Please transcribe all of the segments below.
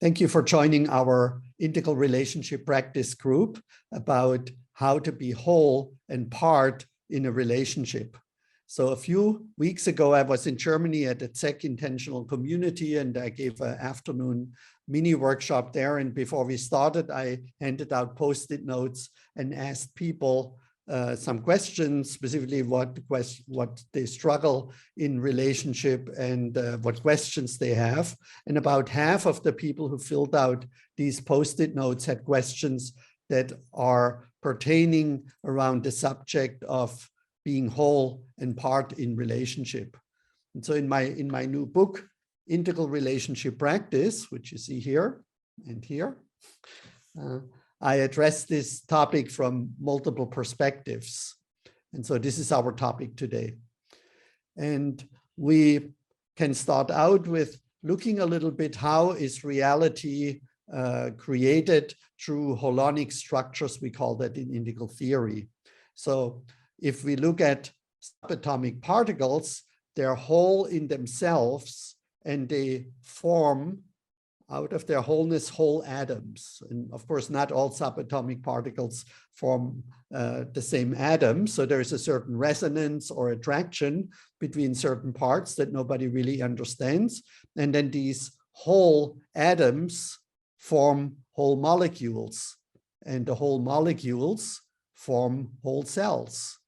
Thank you for joining our integral relationship practice group about how to be whole and part in a relationship. So a few weeks ago, I was in Germany at the Ucik intentional community, and I gave an afternoon mini workshop there. And before we started, I handed out Post-it notes and asked people some questions, specifically what they struggle in relationship and what questions they have. And about half of the people who filled out these Post-it notes had questions that are pertaining around the subject of being whole and part in relationship. And so in my new book, Integral Relationship Practice, which you see here and here, I address this topic from multiple perspectives. And so this is our topic today. And we can start out with looking a little bit how is reality created through holonic structures. We call that in integral theory. So if we look at subatomic particles, they're whole in themselves and they form out of their wholeness whole atoms. And of course, not all subatomic particles form the same atom. So there's a certain resonance or attraction between certain parts that nobody really understands. And then these whole atoms form whole molecules. And the whole molecules form whole cells.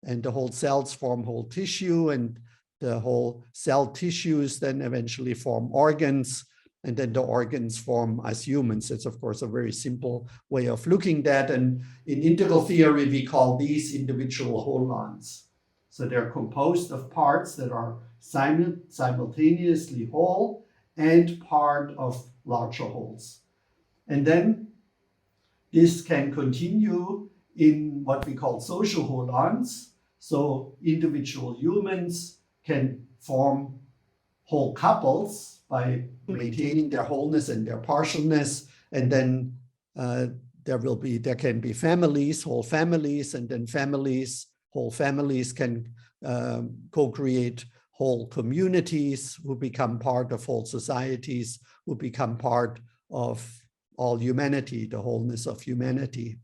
And the whole cells form whole tissue, and the whole cell tissues then eventually form organs, and then the organs form us humans. It's of course a very simple way of looking at that. And in integral theory, we call these individual holons. So they're composed of parts that are simultaneously whole and part of larger wholes. And then this can continue in what we call social holons. So individual humans can form whole couples by maintaining their wholeness and their partialness. And then there can be families, whole families, and then whole families can co-create whole communities who become part of whole societies, who become part of all humanity, the wholeness of humanity.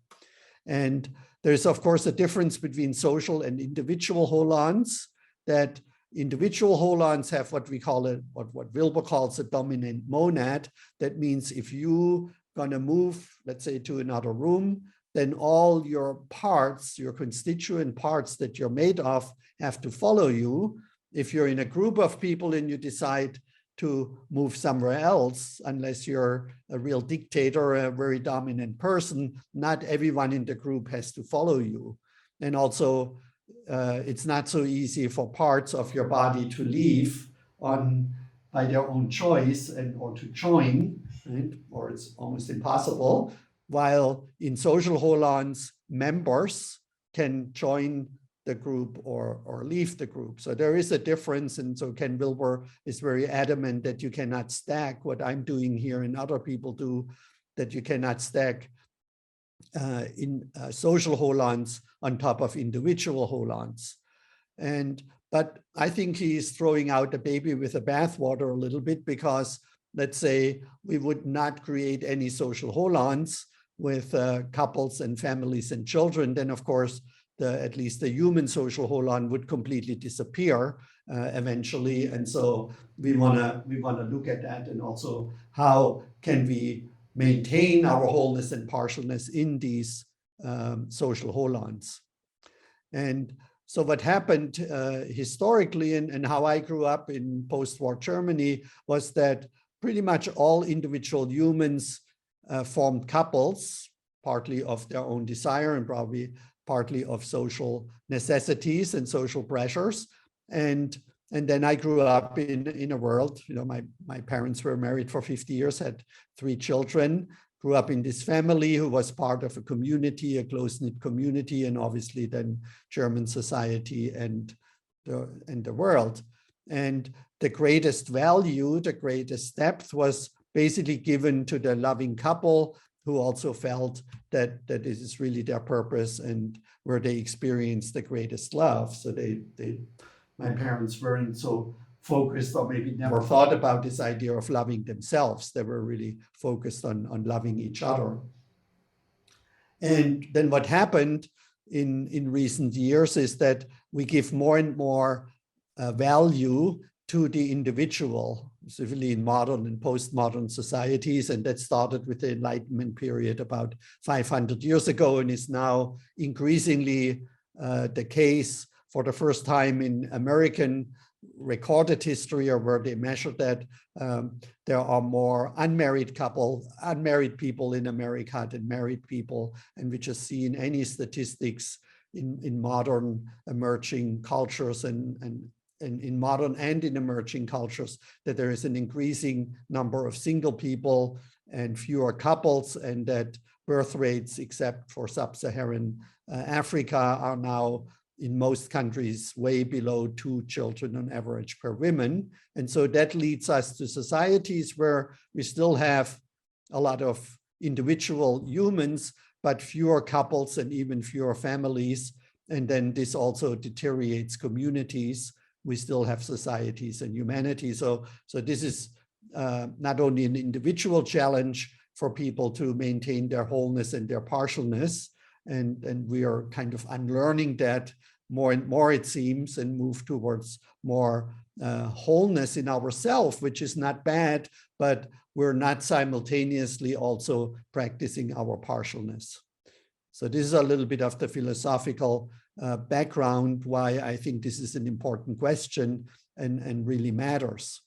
And there's, of course, a difference between social and individual holons, that individual holons have what we call it, what Wilber calls a dominant monad. That means if you're going to move, let's say, to another room, then all your parts, your constituent parts that you're made of, have to follow you. If you're in a group of people and you decide to move somewhere else, unless you're a real dictator, a very dominant person, not everyone in the group has to follow you. And also, it's not so easy for parts of your body to leave by their own choice or to join, right? Or it's almost impossible. While in social holons, members can join the group or leave the group. So there is a difference. And so Ken Wilber is very adamant that you cannot stack what I'm doing here and other people do, that you cannot stack social holons on top of individual holons. But I think he's throwing out the baby with the bathwater a little bit, because let's say we would not create any social holons with couples and families and children, then of course at least the human social holon would completely disappear eventually. And so we want to look at that, and also how can we maintain our wholeness and partialness in these social holons. And so what happened historically, and how I grew up in post-war Germany, was that pretty much all individual humans formed couples, partly of their own desire and probably partly of social necessities and social pressures. And then I grew up in a world, my parents were married for 50 years, had 3 children, grew up in this family who was part of a community, a close-knit community, and obviously then German society and the world. And the greatest value, the greatest depth was basically given to the loving couple, who also felt that this is really their purpose and where they experience the greatest love. So my parents weren't so focused or maybe never thought about this idea of loving themselves. They were really focused on loving each other. And then what happened in recent years is that we give more and more value to the individual, specifically in modern and postmodern societies. And that started with the Enlightenment period about 500 years ago and is now increasingly the case for the first time in American recorded history, or where they measured that there are more unmarried people in America than married people. And we just see in any statistics in modern emerging cultures and in modern and in emerging cultures that there is an increasing number of single people and fewer couples, and that birth rates, except for sub-Saharan Africa, are now in most countries way below 2 children on average per woman. And so that leads us to societies where we still have a lot of individual humans, but fewer couples and even fewer families. And then this also deteriorates communities. We still have societies and humanity. So this is not only an individual challenge for people to maintain their wholeness and their partialness, and we are kind of unlearning that more and more, it seems, and move towards more wholeness in ourselves, which is not bad, but we're not simultaneously also practicing our partialness. So this is a little bit of the philosophical background why I think this is an important question and really matters.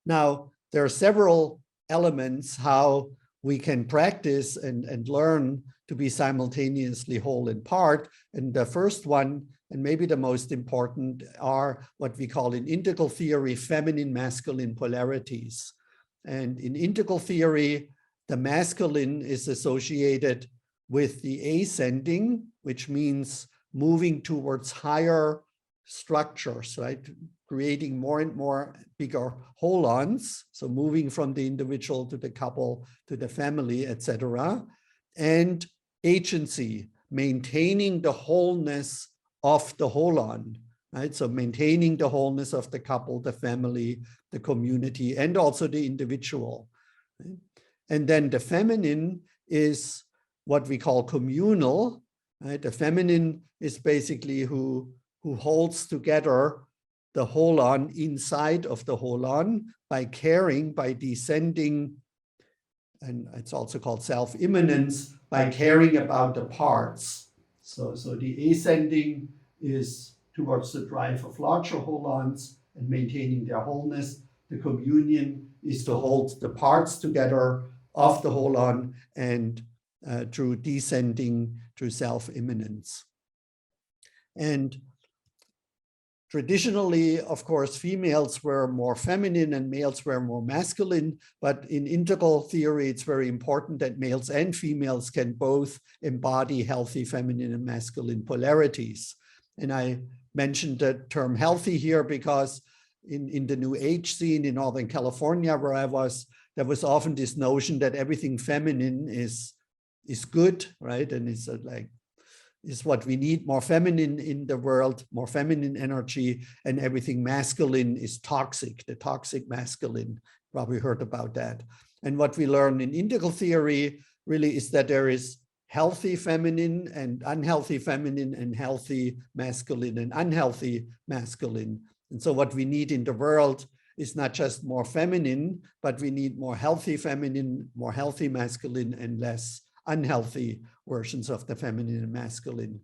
Now, there are several elements how we can practice and learn to be simultaneously whole and part. And the first one, and maybe the most important, are what we call in integral theory, feminine masculine polarities. And in integral theory, the masculine is associated with the ascending, which means moving towards higher structures, right? Creating more and more bigger holons, so moving from the individual to the couple to the family, etc. And agency, maintaining the wholeness of the holon, right? So maintaining the wholeness of the couple, the family, the community, and also the individual. Right? And then the feminine is what we call communal, right? The feminine is basically who holds together the holon inside of the holon by caring, by descending, and it's also called self-immanence, by caring about the parts. So the ascending is towards the drive of larger holons and maintaining their wholeness. The communion is to hold the parts together of the holon and through descending to self-immanence. And traditionally, of course, females were more feminine and males were more masculine, but in integral theory, it's very important that males and females can both embody healthy feminine and masculine polarities. And I mentioned the term healthy here because in the New Age scene in Northern California, where I was, there was often this notion that everything feminine is good, right? And it's like, is what we need, more feminine in the world, more feminine energy, and everything masculine is toxic, the toxic masculine. Probably heard about that. And what we learn in integral theory really is that there is healthy feminine and unhealthy feminine, and healthy masculine and unhealthy masculine. And so what we need in the world is not just more feminine, but we need more healthy feminine, more healthy masculine, and less unhealthy versions of the feminine and masculine.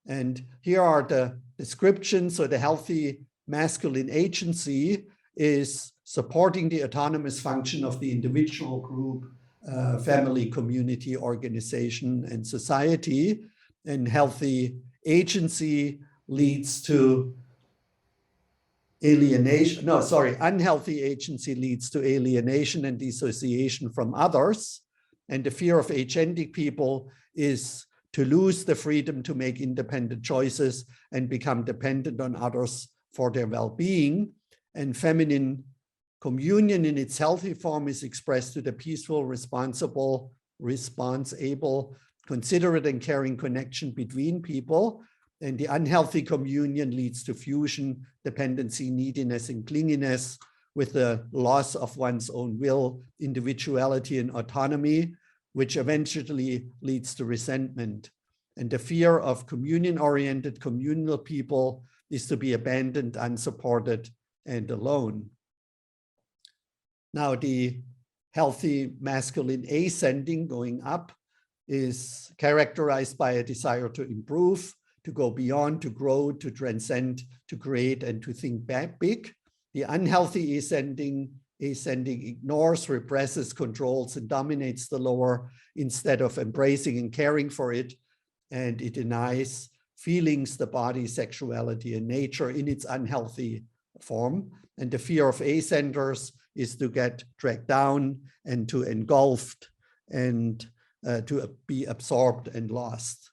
And here are the descriptions. So the healthy masculine agency is supporting the autonomous function of the individual, group, family, community, organization, and society. And healthy agency leads to alienation. Unhealthy agency leads to alienation and dissociation from others. And the fear of agentic people is to lose the freedom to make independent choices and become dependent on others for their well-being. And feminine communion in its healthy form is expressed to the peaceful, responsible, considerate and caring connection between people. And the unhealthy communion leads to fusion, dependency, neediness, and clinginess, with the loss of one's own will, individuality, and autonomy, which eventually leads to resentment. And the fear of communion-oriented communal people is to be abandoned, unsupported, and alone. Now, the healthy masculine ascending, going up, is characterized by a desire to improve, to go beyond, to grow, to transcend, to create, and to think back big. The unhealthy ascending ignores, represses, controls, and dominates the lower instead of embracing and caring for it. And it denies feelings, the body, sexuality, and nature in its unhealthy form. And the fear of ascenders is to get dragged down and to engulfed and to be absorbed and lost.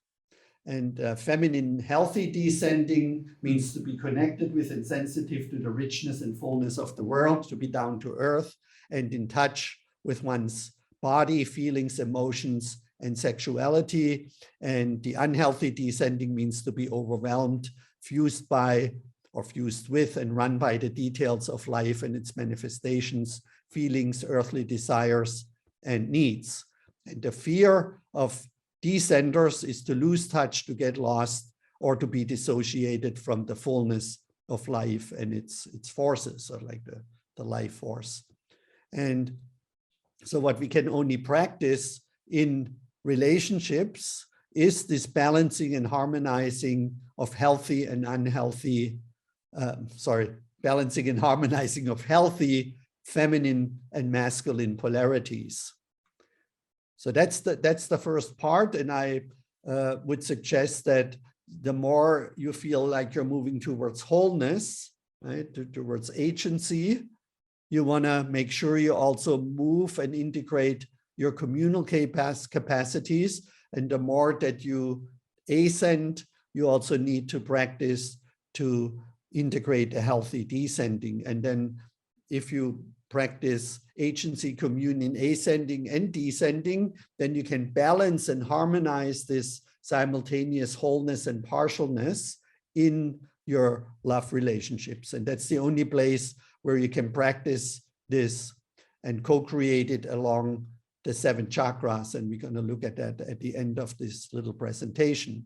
And feminine healthy descending means to be connected with and sensitive to the richness and fullness of the world, to be down to earth and in touch with one's body, feelings, emotions, and sexuality. And the unhealthy descending means to be overwhelmed, fused by or fused with and run by the details of life and its manifestations, feelings, earthly desires, and needs. And the fear of descenders is to lose touch, to get lost, or to be dissociated from the fullness of life and its forces, or like the life force. And so what we can only practice in relationships is this balancing and harmonizing of healthy and unhealthy, balancing and harmonizing of healthy feminine and masculine polarities. So that's the first part, and I would suggest that the more you feel like you're moving towards wholeness, right, towards agency, you want to make sure you also move and integrate your communal capacities. And the more that you ascend, you also need to practice to integrate a healthy descending. And then if you practice agency, communion, ascending and descending, then you can balance and harmonize this simultaneous wholeness and partialness in your love relationships. And that's the only place where you can practice this and co-create it along the 7 chakras. And we're going to look at that at the end of this little presentation.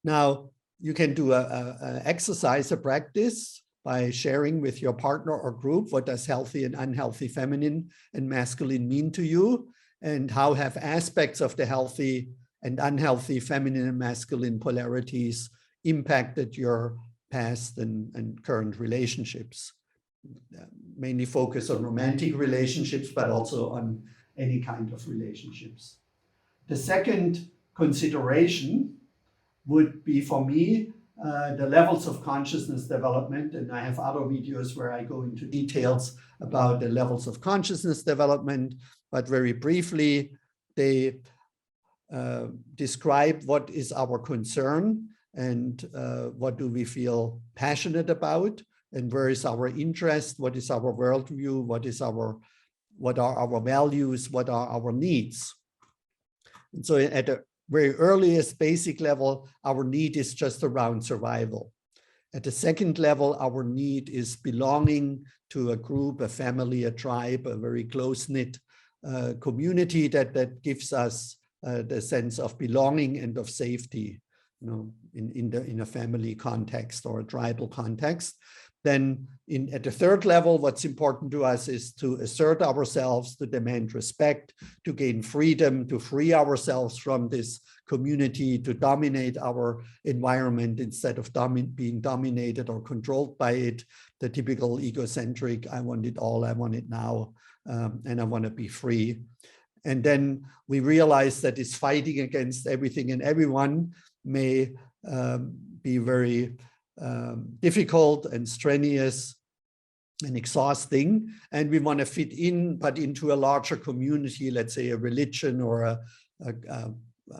Now, you can do an exercise, a practice, by sharing with your partner or group what does healthy and unhealthy feminine and masculine mean to you, and how have aspects of the healthy and unhealthy feminine and masculine polarities impacted your past and current relationships. Mainly focus on romantic relationships, but also on any kind of relationships. The second consideration would be, for me, the levels of consciousness development. And I have other videos where I go into details about the levels of consciousness development, but very briefly, they describe what is our concern and what do we feel passionate about, and where is our interest, what is our worldview, what are our values, what are our needs. And so at the very earliest basic level, our need is just around survival. At the second level, our need is belonging to a group, a family, a tribe, a very close-knit community that gives us the sense of belonging and of safety, you know, in a family context or a tribal context. Then at the third level, what's important to us is to assert ourselves, to demand respect, to gain freedom, to free ourselves from this community, to dominate our environment instead of being dominated or controlled by it. The typical egocentric, I want it all, I want it now, and I want to be free. And then we realize that this fighting against everything and everyone may be very difficult and strenuous and exhausting, and we want to fit in, but into a larger community, let's say a religion or a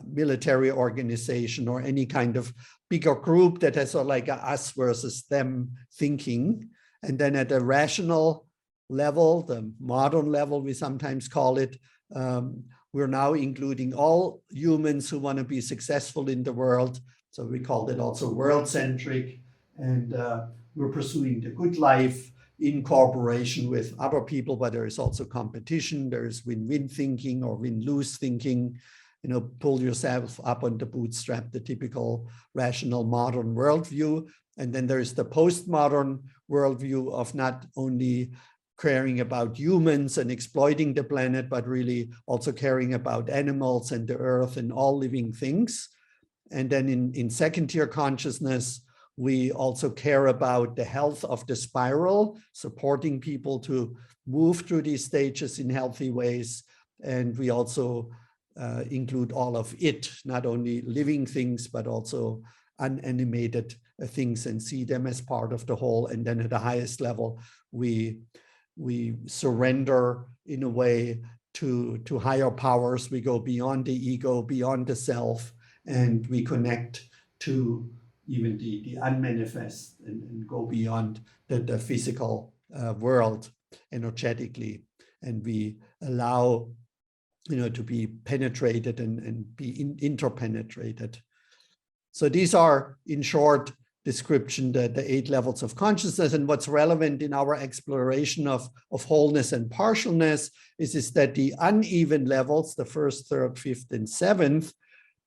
military organization or any kind of bigger group that has like a us versus them thinking. And then at a rational level, the modern level we sometimes call it, we're now including all humans who want to be successful in the world, So we called it also world-centric, and we're pursuing the good life in cooperation with other people, but there is also competition. There is win-win thinking or win-lose thinking. You know, pull yourself up on the bootstrap, the typical rational modern worldview. And then there is the postmodern worldview of not only caring about humans and exploiting the planet, but really also caring about animals and the earth and all living things. And then in second-tier consciousness, we also care about the health of the spiral, supporting people to move through these stages in healthy ways. And we also include all of it, not only living things, but also unanimated things, and see them as part of the whole. And then at the highest level, we surrender in a way to higher powers. We go beyond the ego, beyond the self, and we connect to even the unmanifest and go beyond the physical world energetically. And we allow, you know, to be penetrated and be interpenetrated. So these are, in short description, the 8 levels of consciousness. And what's relevant in our exploration of wholeness and partialness is that the uneven levels, the 1st, 3rd, 5th, and 7th,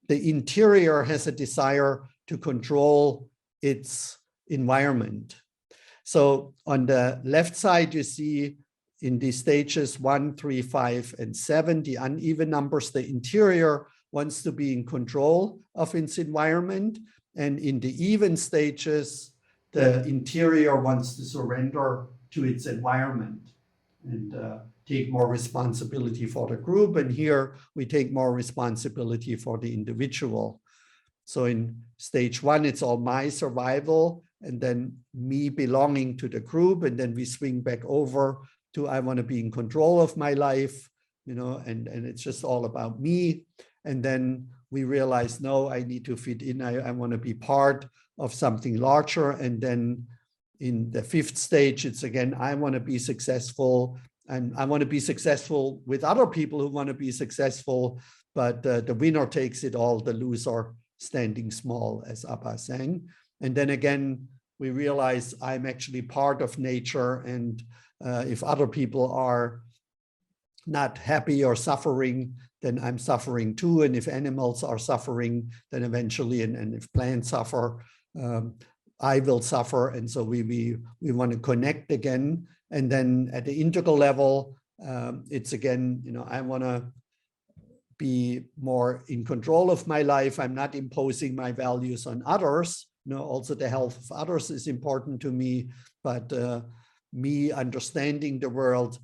the interior has a desire to control its environment. So on the left side, you see in these stages 1, 3, 5, and 7, the uneven numbers, the interior wants to be in control of its environment. And in the even stages, the interior wants to surrender to its environment and take more responsibility for the group. And here we take more responsibility for the individual. So in stage 1, it's all my survival, and then me belonging to the group. And then we swing back over to I want to be in control of my life, you know, and it's just all about me. And then we realize, no, I need to fit in. I want to be part of something larger. And then in the 5th stage, it's again, I want to be successful, and I want to be successful with other people who want to be successful, but the winner takes it all, the loser standing small, as Abba sang. And then again, we realize I'm actually part of nature, and if other people are not happy or suffering, then I'm suffering too. And if animals are suffering, then eventually, and if plants suffer, I will suffer. And so we want to connect again. And then at the integral level, it's again, you know, I want to be more in control of my life. I'm not imposing my values on others. You know, also the health of others is important to me, but me understanding the world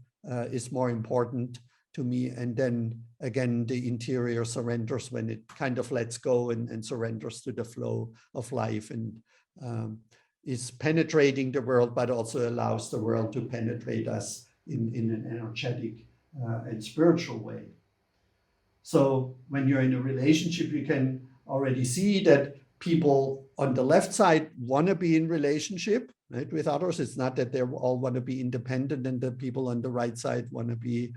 is more important to me. And then again, the interior surrenders when it kind of lets go and surrenders to the flow of life, and is penetrating the world, but also allows the world to penetrate us in an energetic and spiritual way. So when you're in a relationship, you can already see that people on the left side want to be in relationship, right, with others. It's not that they all want to be independent, and the people on the right side want to be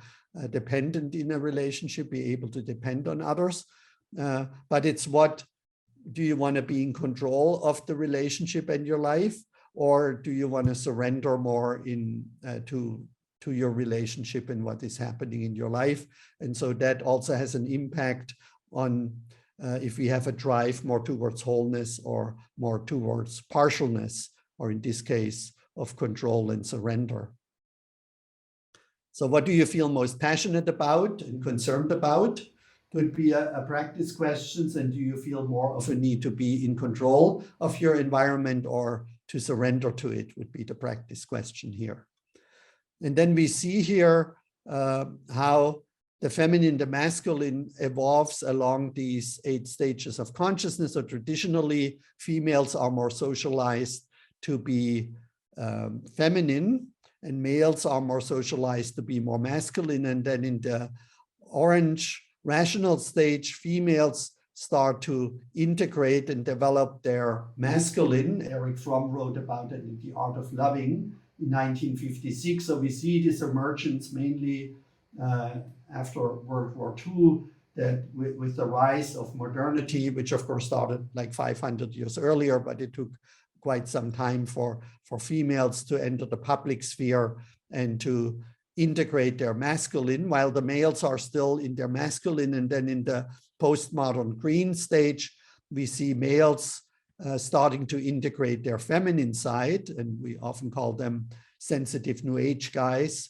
dependent in a relationship, be able to depend on others. But it's what, do you want to be in control of the relationship and your life, or do you want to surrender more in to your relationship and what is happening in your life? And so that also has an impact on if we have a drive more towards wholeness or more towards partialness, or in this case of control and surrender. So what do you feel most passionate about and concerned about? Could be a practice questions. And do you feel more of a need to be in control of your environment or to surrender to it, would be the practice question here. And then we see here how the feminine, the masculine evolves along these 8 stages of consciousness. So traditionally, females are more socialized to be feminine, and males are more socialized to be more masculine. And then in the orange rational stage, females start to integrate and develop their masculine. Eric Fromm wrote about it in The Art of Loving in 1956. So we see this emergence mainly after World War II that with the rise of modernity, which of course started like 500 years earlier, but it took quite some time for females to enter the public sphere and to integrate their masculine, while the males are still in their masculine. And then in the postmodern green stage, we see males starting to integrate their feminine side, and we often call them sensitive New Age guys,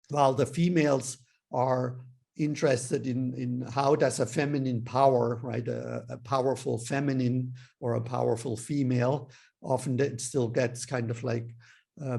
while the females are interested in how does a feminine power, right, a powerful feminine or a powerful female, often it still gets kind of like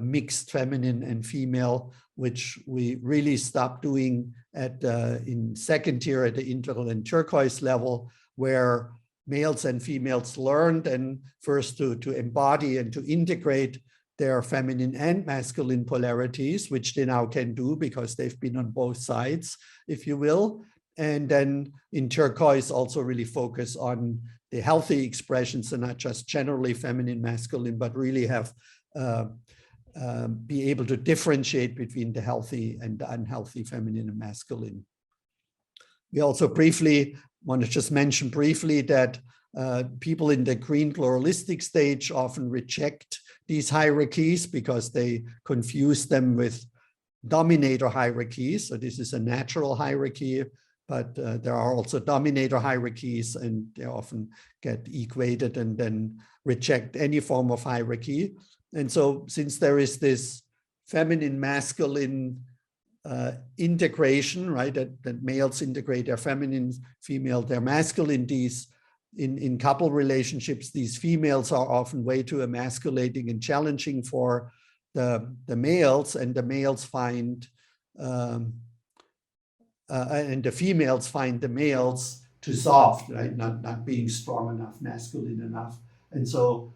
mixed feminine and female, which we really stopped doing at in second tier at the integral and turquoise level, where males and females learned and first to embody and to integrate their feminine and masculine polarities, which they now can do because they've been on both sides, if you will. And then in turquoise also really focus on the healthy expressions and not just generally feminine, masculine, but really have be able to differentiate between the healthy and the unhealthy feminine and masculine. We also briefly want to just mention briefly that people in the green pluralistic stage often reject these hierarchies because they confuse them with dominator hierarchies. So this is a natural hierarchy, but there are also dominator hierarchies, and they often get equated and then reject any form of hierarchy. And so since there is this feminine masculine integration, right, that males integrate their feminine, female their masculine, these in couple relationships, these females are often way too emasculating and challenging for the males, and the males find and the females find the males too soft, right, not being strong enough, masculine enough. And so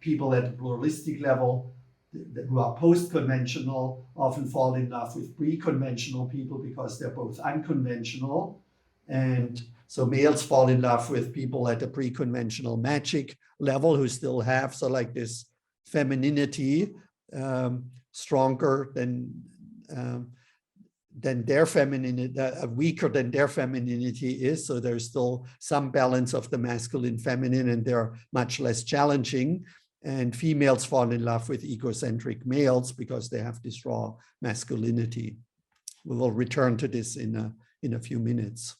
people at the pluralistic level who are post-conventional often fall in love with pre-conventional people because they're both unconventional. And so males fall in love with people at the pre-conventional magic level who still have so like this femininity stronger than their femininity, weaker than their femininity is. So there's still some balance of the masculine, feminine, and they're much less challenging. And females fall in love with egocentric males because they have this raw masculinity. We will return to this in a few minutes.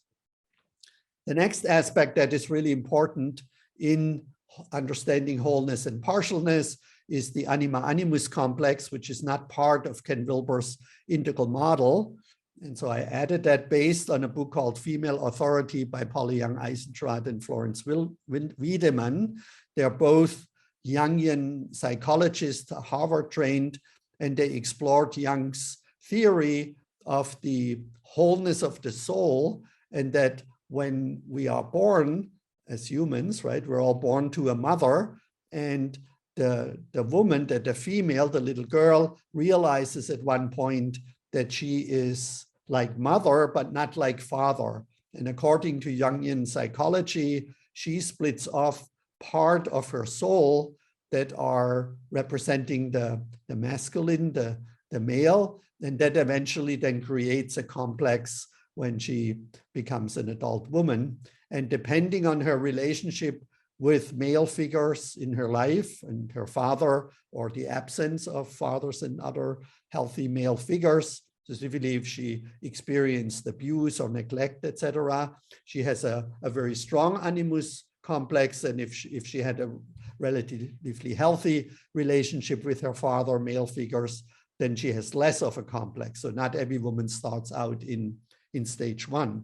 The next aspect that is really important in understanding wholeness and partialness is the Anima-Animus complex, which is not part of Ken Wilber's integral model. And so I added that based on a book called Female Authority by Polly Young-Eisentraut and Florence Wiedemann. They're both Jungian psychologists, Harvard trained, and they explored Jung's theory of the wholeness of the soul, and that when we are born as humans, right, we're all born to a mother, and the woman, the female, the little girl, realizes at one point that she is like mother, but not like father. And according to Jungian psychology, she splits off part of her soul that are representing the masculine, the male, and that eventually then creates a complex when she becomes an adult woman. And depending on her relationship with male figures in her life and her father, or the absence of fathers and other healthy male figures, specifically if she experienced abuse or neglect, etc., she has a very strong animus complex. And if she had a relatively healthy relationship with her father, male figures, then she has less of a complex. So not every woman starts out in stage one.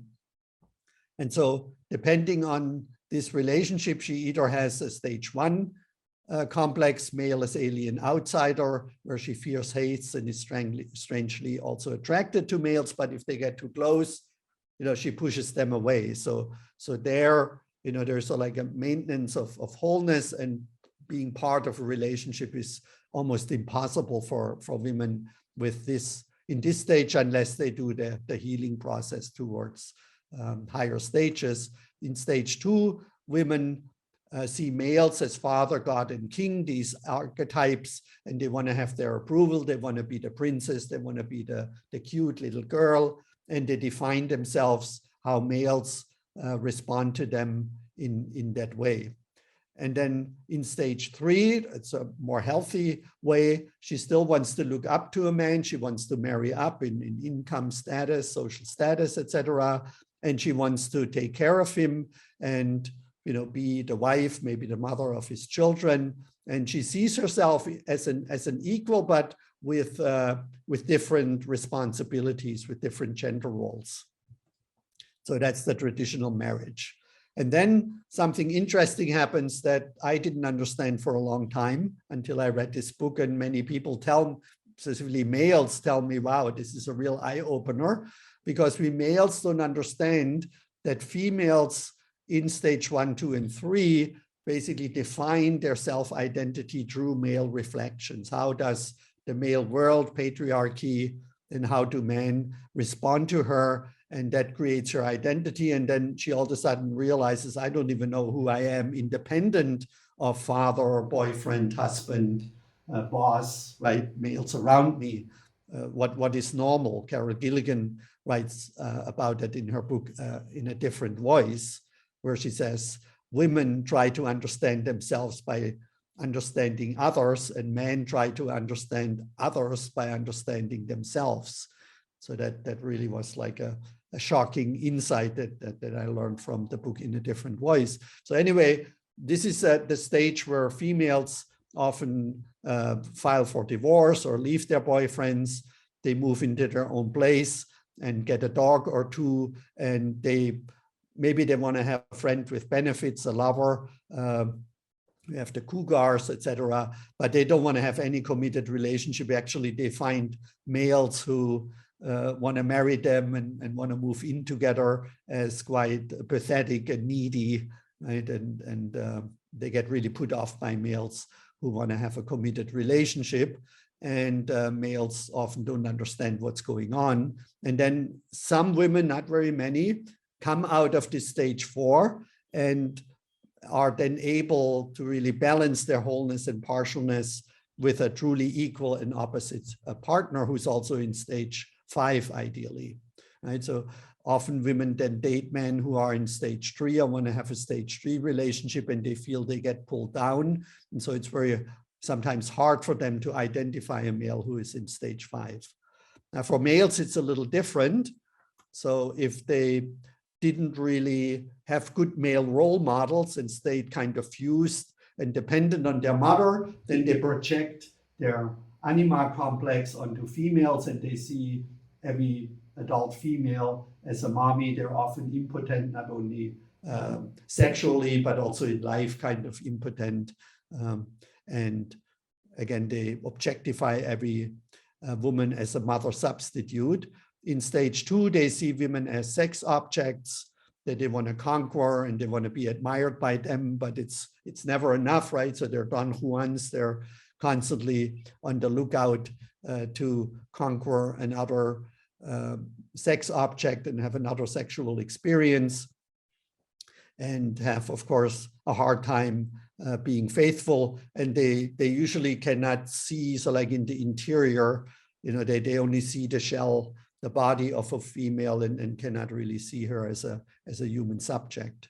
And so depending on this relationship, she either has a stage one complex, male as alien outsider, where she fears, hates, and is strangely also attracted to males. But if they get too close, she pushes them away. So there, there's like a maintenance of wholeness, and being part of a relationship is almost impossible for women with this in this stage, unless they do the healing process towards higher stages. In stage two, women see males as father, God, and king, these archetypes, and they want to have their approval. They want to be the princess. They want to be the cute little girl, and they define themselves how males respond to them in that way. And then in stage 3, it's a more healthy way. She still wants to look up to a man. She wants to marry up in income status, social status, etc. And she wants to take care of him and, you know, be the wife, maybe the mother of his children. And she sees herself as an equal, but with different responsibilities, with different gender roles. So that's the traditional marriage. And then something interesting happens that I didn't understand for a long time until I read this book, and many people specifically males tell me, wow, this is a real eye-opener, because we males don't understand that females in stage 1, 2, and 3 basically define their self-identity through male reflections. How does the male world, patriarchy, and how do men respond to her? And that creates her identity. And then she all of a sudden realizes, I don't even know who I am, independent of father, boyfriend, husband, boss, right? Males around me. What is normal? Carol Gilligan writes about it in her book in a different voice, where she says, women try to understand themselves by understanding others, and men try to understand others by understanding themselves. So that really was like a shocking insight that I learned from the book in a different voice. So anyway, this is the stage where females often file for divorce or leave their boyfriends. They move into their own place and get a dog or two, and maybe they want to have a friend with benefits, a lover. We have the cougars, etc., but they don't want to have any committed relationship. Actually, they find males who want to marry them and want to move in together as quite pathetic and needy, right? And they get really put off by males who want to have a committed relationship. And males often don't understand what's going on. And then some women, not very many, come out of this stage 4 and are then able to really balance their wholeness and partialness with a truly equal and opposite partner who's also in stage 5, ideally, right? So often women then date men who are in stage 3 or want to have a stage 3 relationship, and they feel they get pulled down. And so it's sometimes hard for them to identify a male who is in stage 5. Now for males, it's a little different. So if they didn't really have good male role models and stayed kind of fused and dependent on their mother, then they project their Anima complex onto females, and they see every adult female as a mommy. They're often impotent, not only sexually, but also in life, kind of impotent. And again, they objectify every woman as a mother substitute. In stage 2, they see women as sex objects that they want to conquer and they want to be admired by them, but it's never enough, right? So they're Don Juans, they're constantly on the lookout to conquer another sex object and have another sexual experience, and have, of course, a hard time being faithful. And they usually cannot see, so like in the interior, you know, they only see the shell, the body of a female, and cannot really see her as a human subject.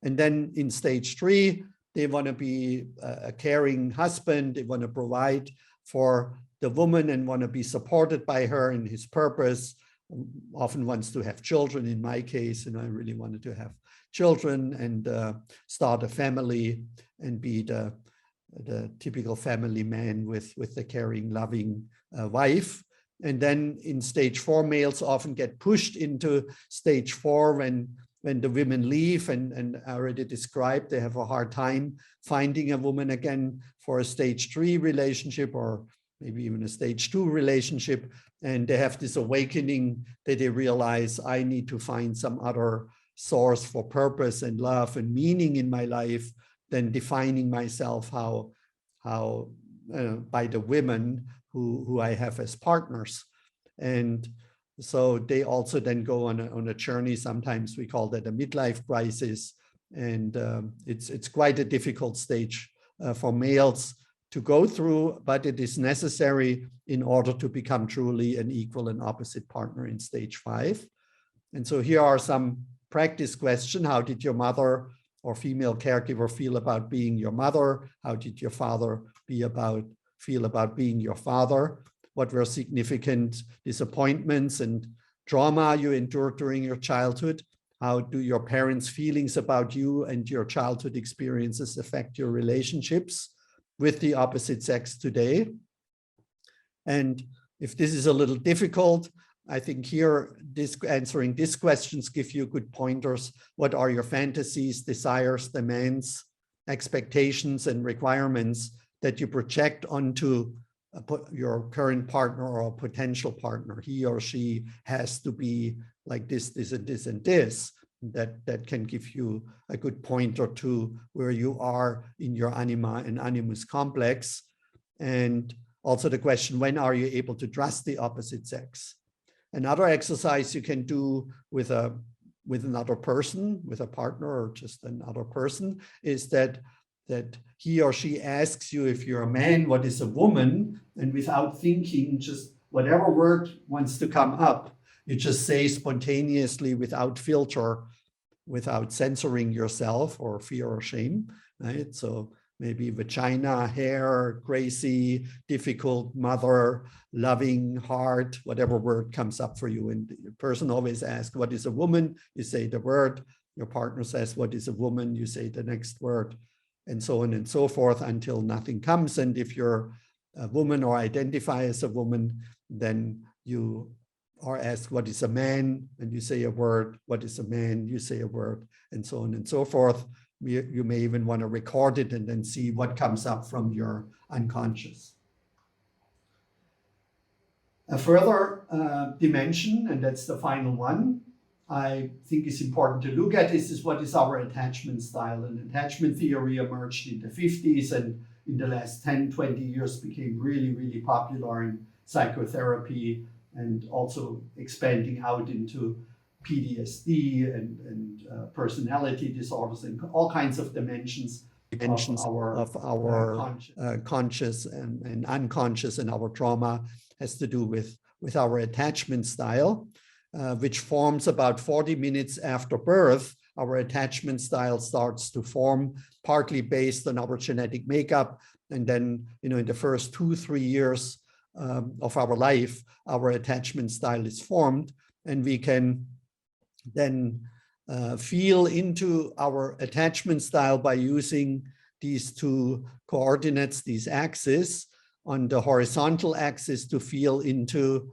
And then in stage 3, they want to be a caring husband. They want to provide for the woman and want to be supported by her in his purpose. Often wants to have children. In my case, I really wanted to have children and start a family and be the typical family man with the caring, loving wife. And then in stage 4, males often get pushed into stage 4 when the women leave, and I already described, they have a hard time finding a woman again for a stage 3 relationship, or maybe even a stage 2 relationship. And they have this awakening that they realize, I need to find some other source for purpose and love and meaning in my life than defining myself by the women who I have as partners. And so they also then go on a journey. Sometimes we call that a midlife crisis. And it's quite a difficult stage for males to go through, but it is necessary in order to become truly an equal and opposite partner in stage 5. And so here are some practice questions. How did your mother or female caregiver feel about being your mother? How did your father feel about being your father? What were significant disappointments and trauma you endured during your childhood? How do your parents' feelings about you and your childhood experiences affect your relationships with the opposite sex today? And if this is a little difficult, I think here, answering these questions give you good pointers. What are your fantasies, desires, demands, expectations, and requirements that you project onto your current partner or potential partner? He or she has to be like this, this, and this, and this. That can give you a good pointer to where you are in your Anima and Animus complex. And also the question, when are you able to trust the opposite sex? Another exercise you can do with another person, with a partner or just another person, is that he or she asks you, if you're a man, what is a woman? And without thinking, just whatever word wants to come up, you just say spontaneously without filter, without censoring yourself or fear or shame, right? So maybe vagina, hair, crazy, difficult, mother, loving, heart, whatever word comes up for you. And the person always asks, what is a woman? You say the word. Your partner says, what is a woman? You say the next word, and so on and so forth until nothing comes. And if you're a woman or identify as a woman, then you are asked, what is a man? And you say a word. What is a man? You say a word, and so on and so forth. You may even want to record it and then see what comes up from your unconscious. A further dimension, and that's the final one, I think is important to look at is what is our attachment style. And attachment theory emerged in the 50s and in the last 10, 20 years became really, really popular in psychotherapy and also expanding out into PTSD and personality disorders and all kinds of dimensions of our conscious and unconscious, and our trauma has to do with our attachment style, which forms about 40 minutes after birth. Our attachment style starts to form, partly based on our genetic makeup, and then in the first 2-3 years of our life, our attachment style is formed, and we can then feel into our attachment style by using these two coordinates, these axes. On the horizontal axis, to feel into,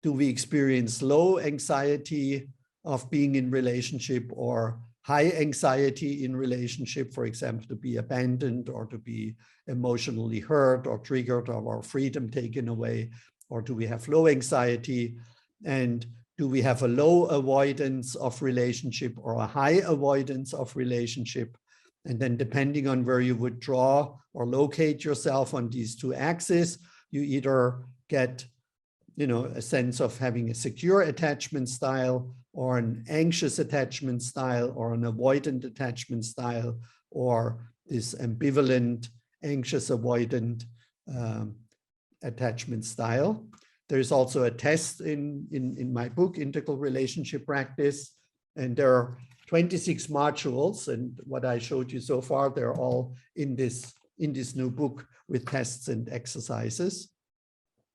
do we experience low anxiety of being in relationship or high anxiety in relationship, for example, to be abandoned or to be emotionally hurt or triggered or our freedom taken away, or do we have low anxiety? And do we have a low avoidance of relationship or a high avoidance of relationship? And then depending on where you would draw or locate yourself on these two axes, you either get, a sense of having a secure attachment style or an anxious attachment style or an avoidant attachment style, or this ambivalent, anxious, avoidant attachment style. There's also a test in my book, Integral Relationship Practice, and there are 26 modules, and what I showed you so far, they're all in this new book with tests and exercises.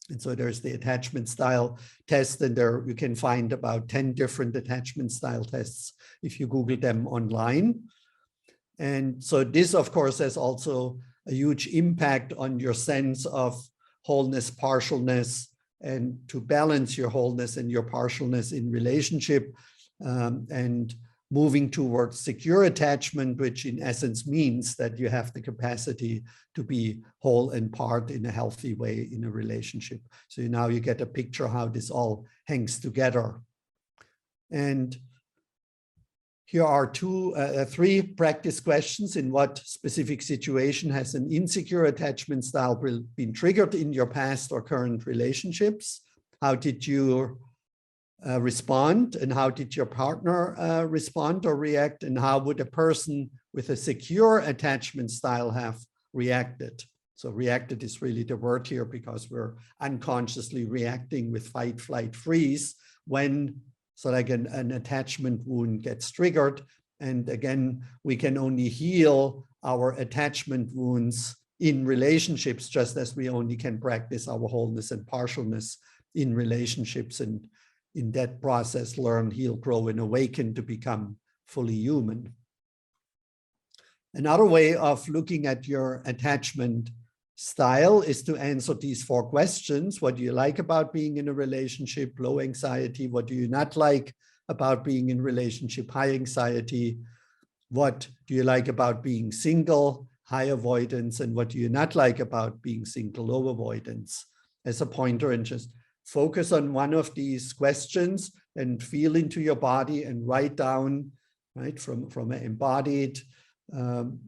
And so there's the attachment style test, and there you can find about 10 different attachment style tests if you Google them online. And so this, of course, has also a huge impact on your sense of wholeness, partialness, and to balance your wholeness and your partialness in relationship, and moving towards secure attachment, which in essence means that you have the capacity to be whole and part in a healthy way in a relationship. So now you get a picture how this all hangs together. And here are three practice questions. In what specific situation has an insecure attachment style been triggered in your past or current relationships? How did you respond, and how did your partner respond or react, and how would a person with a secure attachment style have reacted? So reacted is really the word here, because we're unconsciously reacting with fight, flight, freeze when So like an attachment wound gets triggered. And again, we can only heal our attachment wounds in relationships, just as we only can practice our wholeness and partialness in relationships, and in that process learn, heal, grow, and awaken to become fully human. Another way of looking at your attachment style is to answer these 4 questions. What do you like about being in a relationship? Low anxiety. What do you not like about being in a relationship? High anxiety. What do you like about being single? High avoidance. And what do you not like about being single? Low avoidance. As a pointer, and just focus on one of these questions and feel into your body and write down, right, from an embodied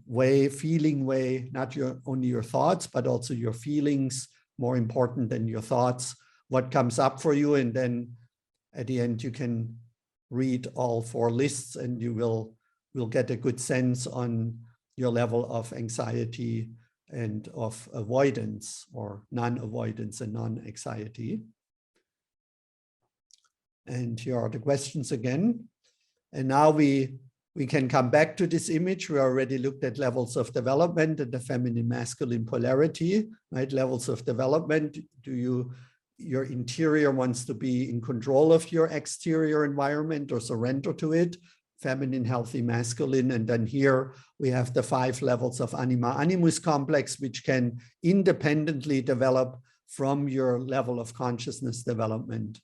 way, feeling way, not only your thoughts, but also your feelings, more important than your thoughts, what comes up for you. And then at the end, you can read all 4 lists and you will get a good sense on your level of anxiety and of avoidance, or non-avoidance and non-anxiety. And here are the questions again. And now we can come back to this image. We already looked at levels of development and the feminine masculine polarity, right? Levels of development. Your interior wants to be in control of your exterior environment or surrender to it. Feminine, healthy, masculine. And then here we have the 5 levels of Anima Animus complex, which can independently develop from your level of consciousness development.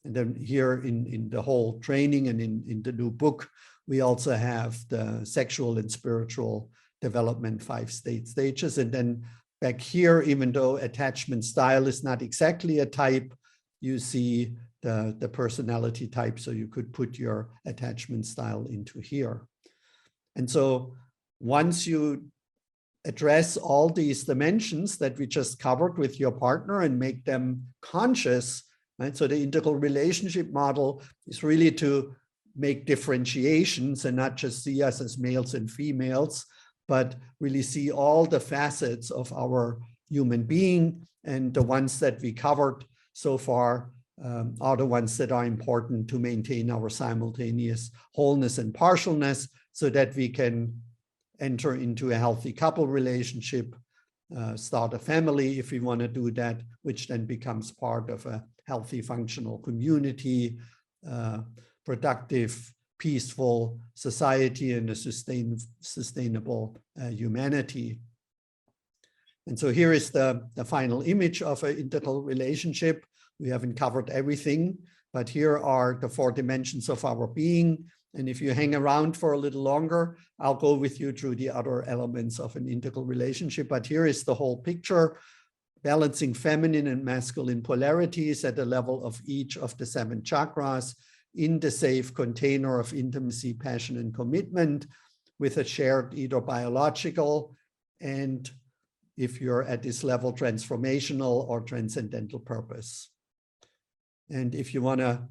And then here in the whole training and in the new book, we also have the sexual and spiritual development 5 stages. And then back here, even though attachment style is not exactly a type, you see the personality type. So you could put your attachment style into here. And so once you address all these dimensions that we just covered with your partner and make them conscious, right? So the integral relationship model is really to make differentiations and not just see us as males and females, but really see all the facets of our human being. And the ones that we covered so far are the ones that are important to maintain our simultaneous wholeness and partialness, so that we can enter into a healthy couple relationship, start a family if we want to do that, which then becomes part of a healthy functional community, productive, peaceful society, and a sustainable humanity. And so here is the final image of an integral relationship. We haven't covered everything, but here are the 4 dimensions of our being. And if you hang around for a little longer, I'll go with you through the other elements of an integral relationship. But here is the whole picture, balancing feminine and masculine polarities at the level of each of the 7 chakras in the safe container of intimacy, passion, and commitment, with a shared either biological and, if you're at this level, transformational or transcendental purpose. And if you want to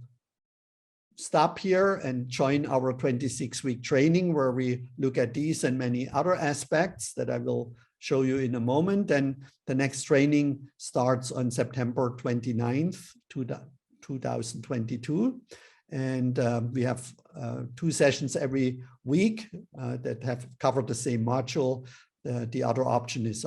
stop here and join our 26-week training, where we look at these and many other aspects that I will show you in a moment, then the next training starts on September 29th, 2022. And we have 2 sessions every week that have covered the same module. The other option is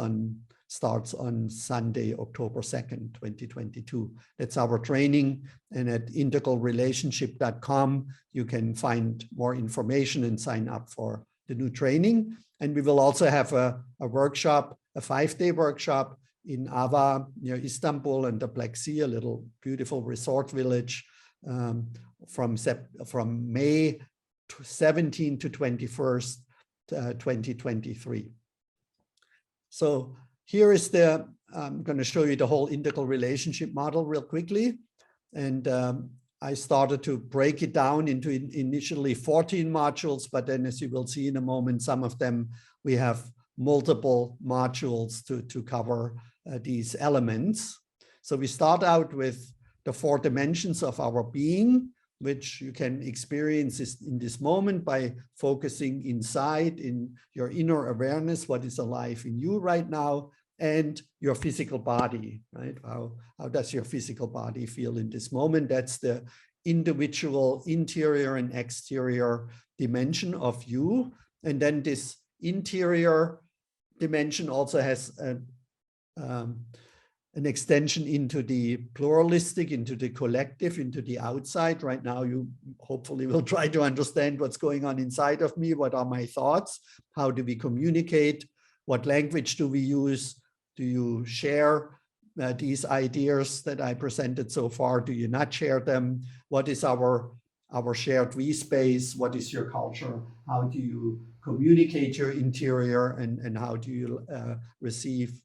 starts on Sunday, October 2nd, 2022. That's our training. And at integralrelationship.com, you can find more information and sign up for the new training. And we will also have a workshop, a 5-day workshop in Ava near Istanbul and the Black Sea, a little beautiful resort village, from May 17 to 21st, 2023. So here is I'm going to show you the whole integral relationship model real quickly. And I started to break it down into initially 14 modules, but then, as you will see in a moment, some of them we have multiple modules to cover these elements. So we start out with the 4 dimensions of our being, which you can experience in this moment by focusing inside in your inner awareness, what is alive in you right now, and your physical body, right? How does your physical body feel in this moment? That's the individual interior and exterior dimension of you. And then this interior dimension also has an extension into the pluralistic, into the collective, into the outside. Right now, you hopefully will try to understand what's going on inside of me. What are my thoughts? How do we communicate? What language do we use? Do you share these ideas that I presented so far? Do you not share them? What is our shared we space? What is your culture? How do you communicate your interior, and how do you receive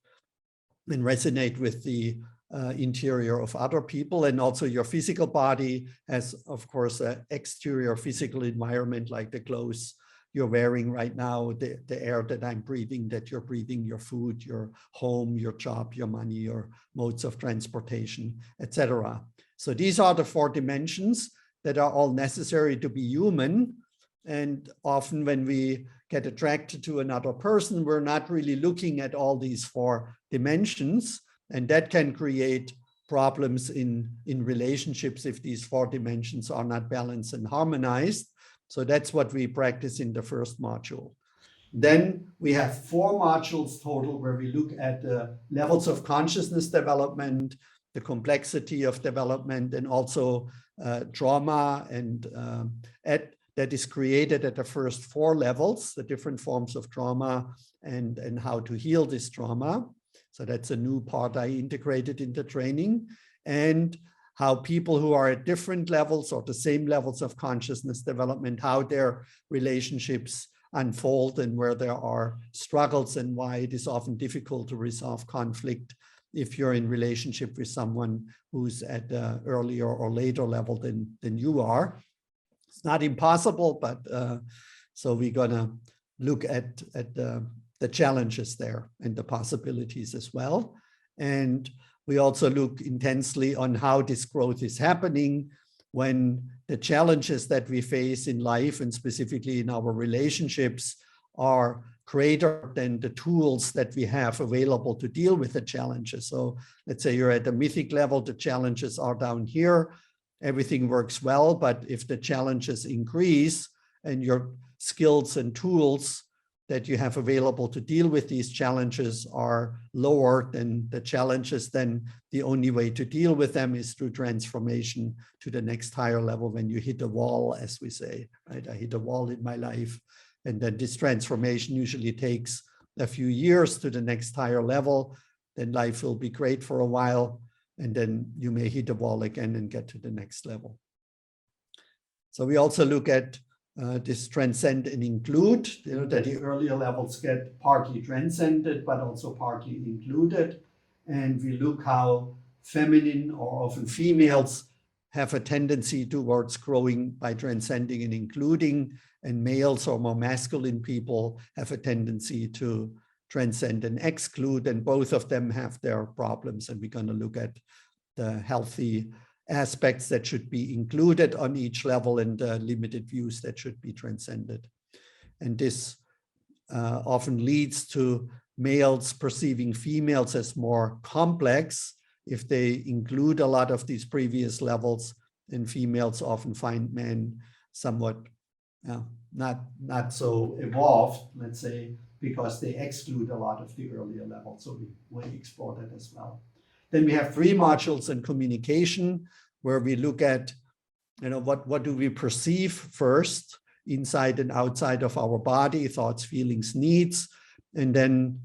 and resonate with the interior of other people? And also your physical body has, of course, an exterior physical environment, like the clothes you're wearing right now, the air that I'm breathing, that you're breathing, your food, your home, your job, your money, your modes of transportation, etc. So these are the 4 dimensions that are all necessary to be human. And often when we get attracted to another person, we're not really looking at all these 4 dimensions. And that can create problems in relationships if these 4 dimensions are not balanced and harmonized. So that's what we practice in the first module. Then we have 4 modules total where we look at the levels of consciousness development, the complexity of development, and also trauma and that is created at the first 4 levels, the different forms of trauma and how to heal this trauma. So that's a new part I integrated into training, and how people who are at different levels or the same levels of consciousness development, how their relationships unfold and where there are struggles, and why it is often difficult to resolve conflict if you're in relationship with someone who's at an earlier or later level than you are. It's not impossible, but so we're gonna look at the challenges there and the possibilities as well. And we also look intensely on how this growth is happening when the challenges that we face in life, and specifically in our relationships, are greater than the tools that we have available to deal with the challenges. So let's say you're at a mythic level, the challenges are down here, everything works well, but if the challenges increase and your skills and tools that you have available to deal with these challenges are lower than the challenges, then the only way to deal with them is through transformation to the next higher level. When you hit a wall, as we say, right? I hit a wall in my life, and then this transformation usually takes a few years to the next higher level. Then life will be great for a while, and then you may hit a wall again and get to the next level. So we also look at this transcend and include, that the earlier levels get partly transcended, but also partly included. And we look how feminine, or often females, have a tendency towards growing by transcending and including, and males or more masculine people have a tendency to transcend and exclude, and both of them have their problems. And we're going to look at the healthy aspects that should be included on each level and limited views that should be transcended. And this often leads to males perceiving females as more complex if they include a lot of these previous levels, and females often find men somewhat not so evolved, let's say, because they exclude a lot of the earlier levels. So we will explore that as well. Then we have 3 modules in communication, where we look at, what do we perceive first, inside and outside of our body, thoughts, feelings, needs, and then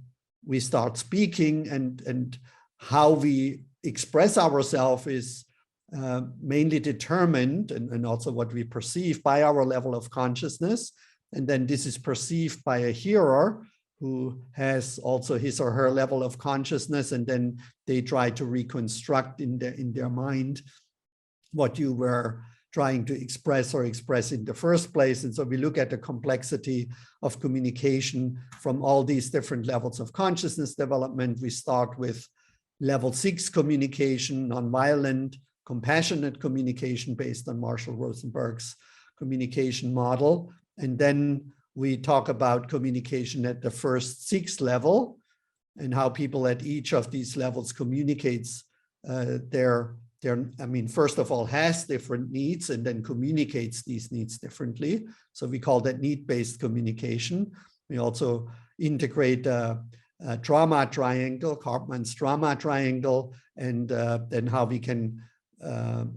we start speaking, and how we express ourselves is mainly determined, and also what we perceive, by our level of consciousness. And then this is perceived by a hearer who has also his or her level of consciousness, and then they try to reconstruct in their mind what you were trying to express in the first place. And so we look at the complexity of communication from all these different levels of consciousness development. We start with level 6 communication, nonviolent, compassionate communication based on Marshall Rosenberg's communication model. And then we talk about communication at the first 6 level, and how people at each of these levels communicates their first of all, has different needs and then communicates these needs differently. So we call that need-based communication. We also integrate a trauma triangle, Karpman's trauma triangle, and then how we can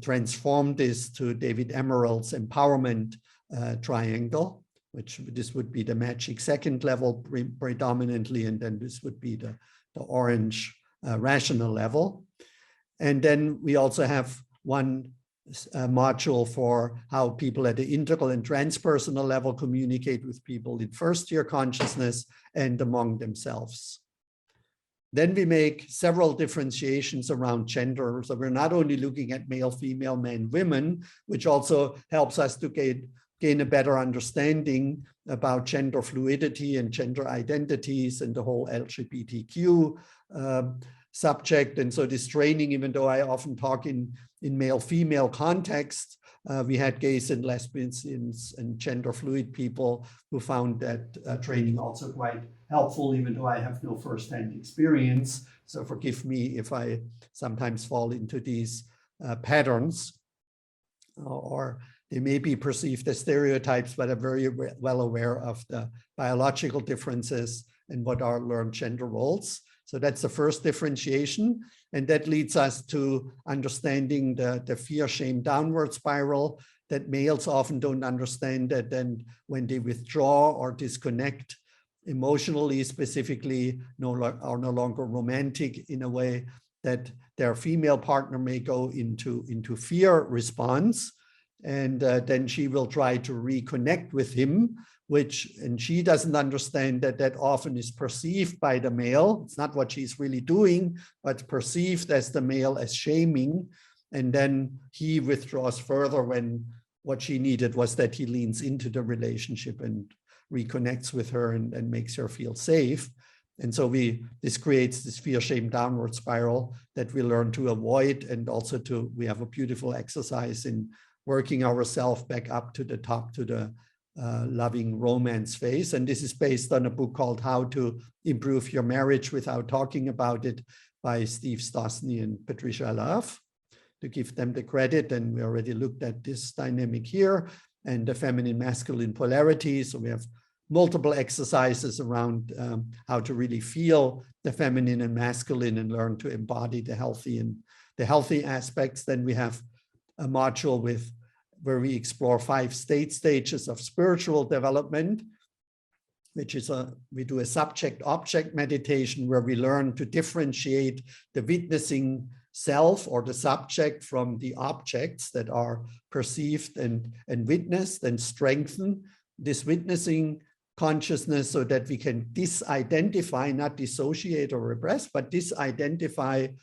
transform this to David Emerald's empowerment triangle, which this would be the magic second level predominantly, and then this would be the orange rational level. And then we also have one module for how people at the integral and transpersonal level communicate with people in first-year consciousness and among themselves. Then we make several differentiations around gender. So we're not only looking at male, female, men, women, which also helps us to gain a better understanding about gender fluidity and gender identities and the whole LGBTQ subject. And so this training, even though I often talk in male-female context, we had gays and lesbians and gender fluid people who found that training also quite helpful, even though I have no firsthand experience. So forgive me if I sometimes fall into these patterns, or they may be perceived as stereotypes, but I'm very well aware of the biological differences and what are learned gender roles. So that's the first differentiation. And that leads us to understanding the fear-shame downward spiral that males often don't understand, that then when they withdraw or disconnect emotionally, specifically, are no longer romantic in a way, that their female partner may go into fear response. And then she will try to reconnect with him, and she doesn't understand that often is perceived by the male. It's not what she's really doing, but perceived as the male as shaming. And then he withdraws further when what she needed was that he leans into the relationship and reconnects with her and makes her feel safe. And so this creates this fear-shame downward spiral that we learn to avoid. And also we have a beautiful exercise in working ourselves back up to the top, to the loving romance phase. And this is based on a book called How to Improve Your Marriage Without Talking About It by Steve Stosny and Patricia Love, to give them the credit. And we already looked at this dynamic here and the feminine masculine polarity. So we have multiple exercises around how to really feel the feminine and masculine and learn to embody the healthy aspects. Then we have a module where we explore 5 stages of spiritual development, which is we do a subject-object meditation where we learn to differentiate the witnessing self or the subject from the objects that are perceived and witnessed, and strengthen this witnessing consciousness so that we can disidentify, not dissociate or repress, but disidentify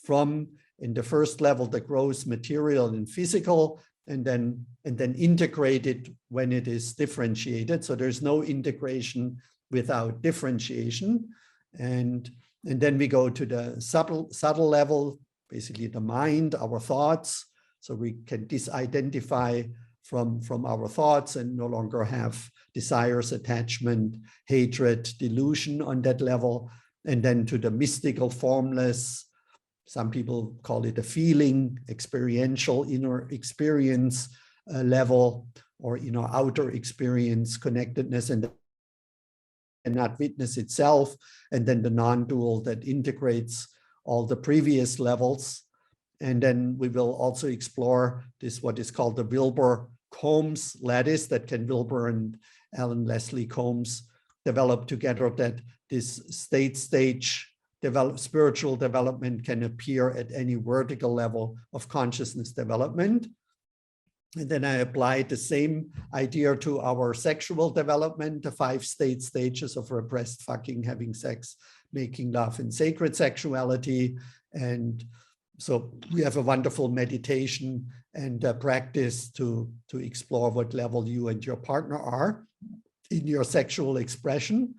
from, in the first level, the gross material and physical, and then integrate it when it is differentiated. So there's no integration without differentiation. And then we go to the subtle level, basically the mind, our thoughts. So we can disidentify from our thoughts and no longer have desires, attachment, hatred, delusion on that level. And then to the mystical, formless, some people call it a feeling, experiential, inner experience level, or outer experience, connectedness, and not witness itself. And then the non-dual that integrates all the previous levels. And then we will also explore this, what is called the Wilber-Combs lattice, that Ken Wilber and Alan Leslie Combs developed together, that this stage spiritual development can appear at any vertical level of consciousness development. And then I applied the same idea to our sexual development, the 5 stages of repressed fucking, having sex, making love, and sacred sexuality. And so we have a wonderful meditation and practice to explore what level you and your partner are in your sexual expression.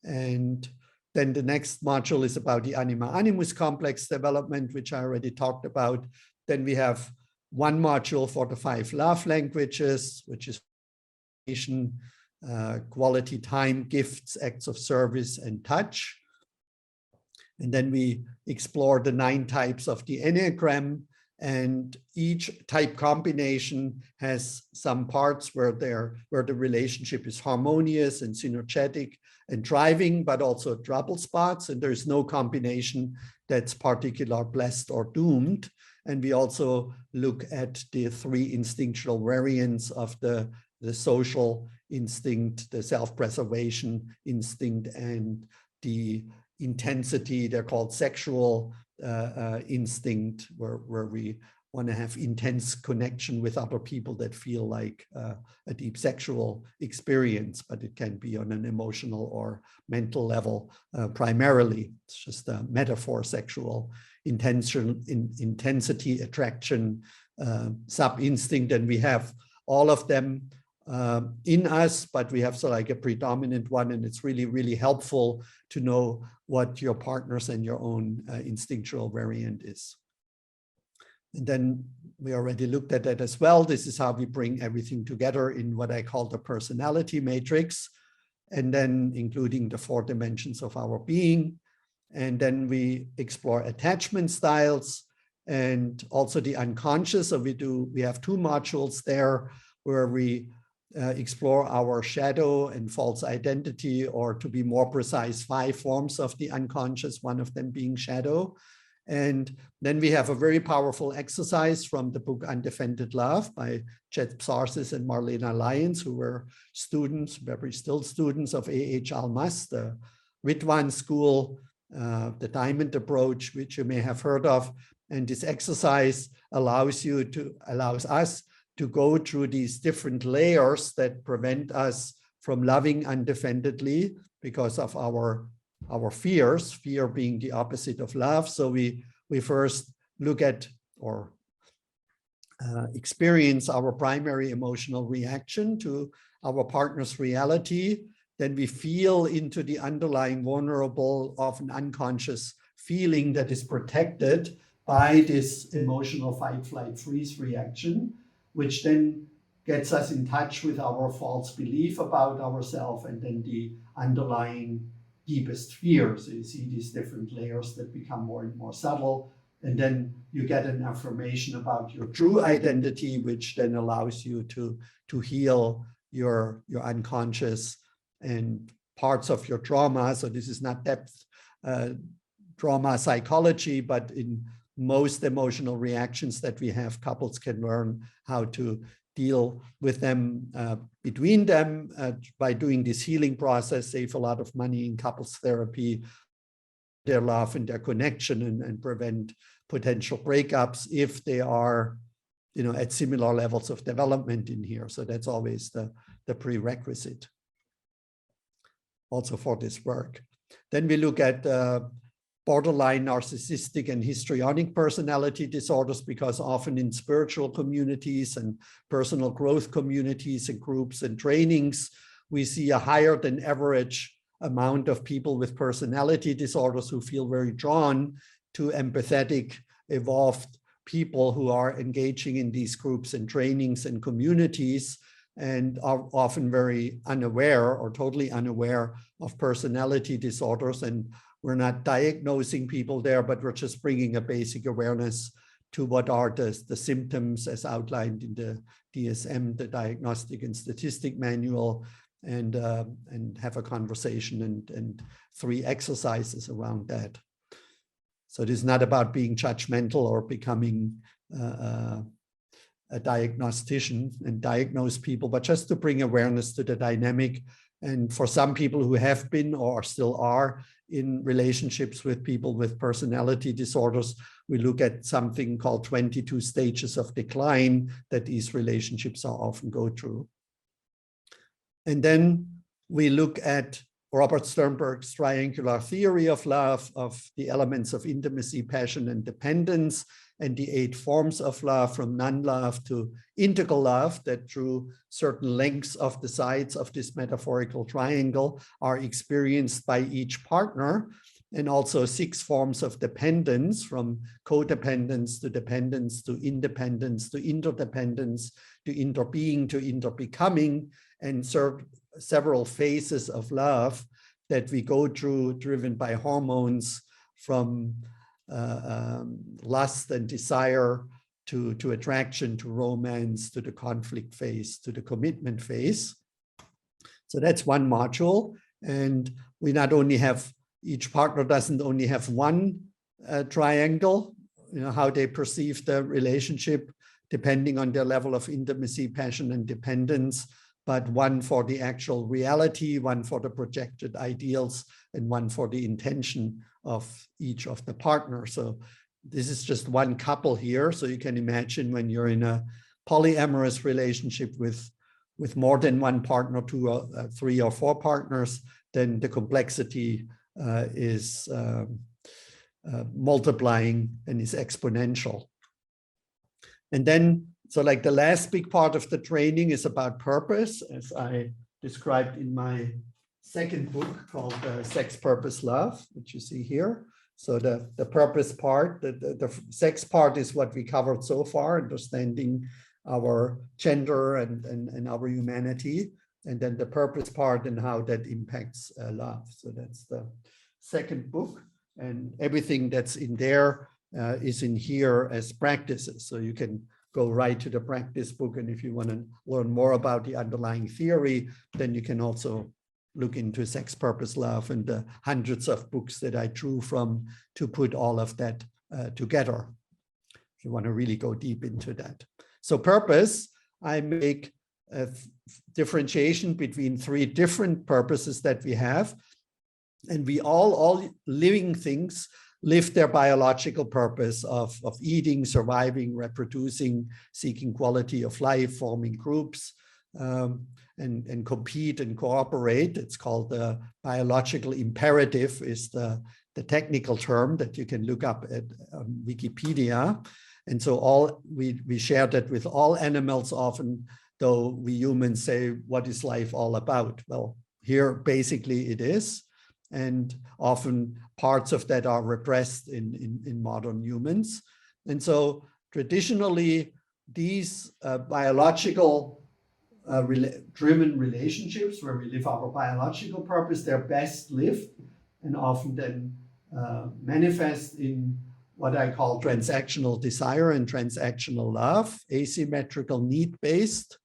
And then the next module is about the Anima Animus complex development, which I already talked about. Then we have one module for the 5 love languages, which is quality time, gifts, acts of service, and touch. And then we explore the 9 types of the Enneagram, And each type combination has some parts where the relationship is harmonious and synergetic and driving, but also trouble spots. And there's no combination that's particular blessed or doomed. And we also look at the 3 instinctual variants of the social instinct, the self-preservation instinct, and the intensity. They're called sexual instinct, where we want to have intense connection with other people that feel like a deep sexual experience, but it can be on an emotional or mental level primarily. It's just a metaphor, sexual intensity, attraction, sub-instinct, and we have all of them in us, but we have so like a predominant one, and it's really, really helpful to know what your partners and your own instinctual variant is. And then we already looked at that as well. This is how we bring everything together in what I call the personality matrix, and then including the 4 dimensions of our being. And then we explore attachment styles and also the unconscious. So we have 2 modules there where we explore our shadow and false identity, or to be more precise, 5 forms of the unconscious, one of them being shadow. And then we have a very powerful exercise from the book Undefended Love by Chet Psarsis and Marlena Lyons, who were students, very still students of A.H. Almas, the Ridwan school, the diamond approach, which you may have heard of. And this exercise allows us to go through these different layers that prevent us from loving undefendedly because of our fears, fear being the opposite of love. So we first look at or experience our primary emotional reaction to our partner's reality. Then we feel into the underlying vulnerable, often unconscious feeling that is protected by this emotional fight, flight, freeze reaction, which then gets us in touch with our false belief about ourselves and then the underlying deepest fear. So you see these different layers that become more and more subtle. And then you get an affirmation about your true identity, which then allows you to heal your unconscious and parts of your trauma. So this is not depth trauma psychology, but in most emotional reactions that we have, couples can learn how to deal with them between them by doing this healing process, save a lot of money in couples therapy, their love and their connection, and prevent potential breakups if they are, at similar levels of development in here. So that's always the prerequisite also for this work. Then we look at borderline narcissistic and histrionic personality disorders, because often in spiritual communities and personal growth communities and groups and trainings, we see a higher than average amount of people with personality disorders who feel very drawn to empathetic, evolved people who are engaging in these groups and trainings and communities, and are often very unaware or totally unaware of personality disorders. And we're not diagnosing people there, but we're just bringing a basic awareness to what are the symptoms as outlined in the DSM, the Diagnostic and Statistic Manual, and have a conversation and 3 exercises around that. So it is not about being judgmental or becoming a diagnostician and diagnose people, but just to bring awareness to the dynamic. And for some people who have been or still are in relationships with people with personality disorders, we look at something called 22 stages of decline that these relationships are often go through. And then we look at Robert Sternberg's triangular theory of love, of the elements of intimacy, passion, and dependence, and the 8 forms of love, from non-love to integral love, that through certain lengths of the sides of this metaphorical triangle are experienced by each partner, and also 6 forms of dependence, from codependence to dependence to independence to interdependence to interbeing to interbecoming, and several phases of love that we go through, driven by hormones, from lust and desire to attraction, to romance, to the conflict phase, to the commitment phase. So that's one module. And we not only have, each partner doesn't only have one triangle, how they perceive the relationship, depending on their level of intimacy, passion, and dependence, but one for the actual reality, one for the projected ideals, and one for the intention of each of the partners. So this is just one couple here. So you can imagine when you're in a polyamorous relationship with more than one partner, 2 or 3 or 4 partners, then the complexity is multiplying and is exponential. And then, so like the last big part of the training is about purpose, as I described in my second book called Sex, Purpose, Love, which you see here. So the purpose part, the sex part is what we covered so far, understanding our gender and our humanity. And then the purpose part and how that impacts love. So that's the second book. And everything that's in there is in here as practices. So you can go right to the practice book. And if you want to learn more about the underlying theory, then you can also look into Sex, Purpose, Love and the hundreds of books that I drew from to put all of that together, if you want to really go deep into that. So purpose, I make a differentiation between 3 different purposes that we have. And we all living things live their biological purpose of eating, surviving, reproducing, seeking quality of life, forming groups, and compete and cooperate. It's called the biological imperative, is the technical term that you can look up at Wikipedia. And so we share that with all animals often, though we humans say, what is life all about? Well, here basically it is. And often parts of that are repressed in modern humans. And so traditionally, these biological driven relationships where we live our biological purpose, they're best lived and often then manifest in what I call transactional desire and transactional love, asymmetrical need-based,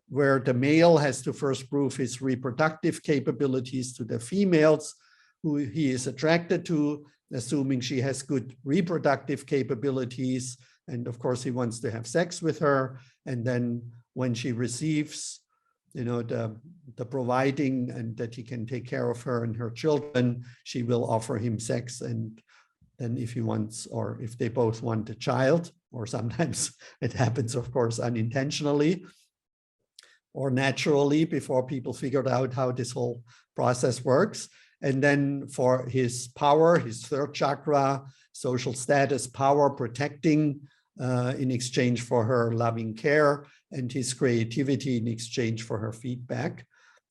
where the male has to first prove his reproductive capabilities to the females who he is attracted to, assuming she has good reproductive capabilities. And of course, he wants to have sex with her. And then when she receives, the providing and that he can take care of her and her children, she will offer him sex. And then if he wants, or if they both want a child, or sometimes it happens, of course, unintentionally or naturally before people figured out how this whole process works. And then for his power, his 3rd chakra, social status, power, protecting in exchange for her loving care, and his creativity in exchange for her feedback.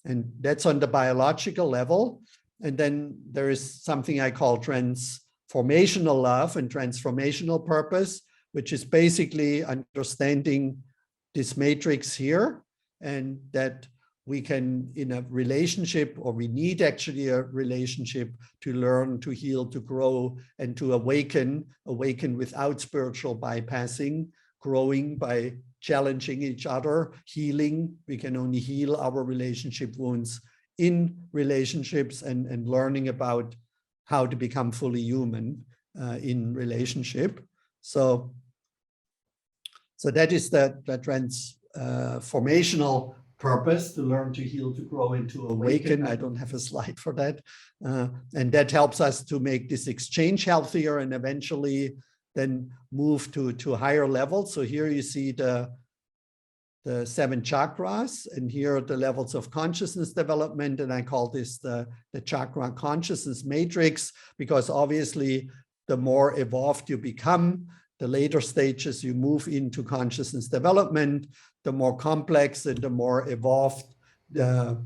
And that's on the biological level. And then there is something I call transformational love and transformational purpose, which is basically understanding this matrix here, and that we can, in a relationship, or we need actually a relationship to learn, to heal, to grow, and to awaken without spiritual bypassing, growing by challenging each other, healing. We can only heal our relationship wounds in relationships and learning about how to become fully human in relationship. So that is the transformational purpose, to learn, to heal, to grow, and to awaken. I don't have a slide for that. And that helps us to make this exchange healthier and eventually then move to higher levels. So here you see the 7 chakras, and here are the levels of consciousness development. And I call this the chakra consciousness matrix, because obviously the more evolved you become, the later stages you move into consciousness development, the more complex and the more evolved the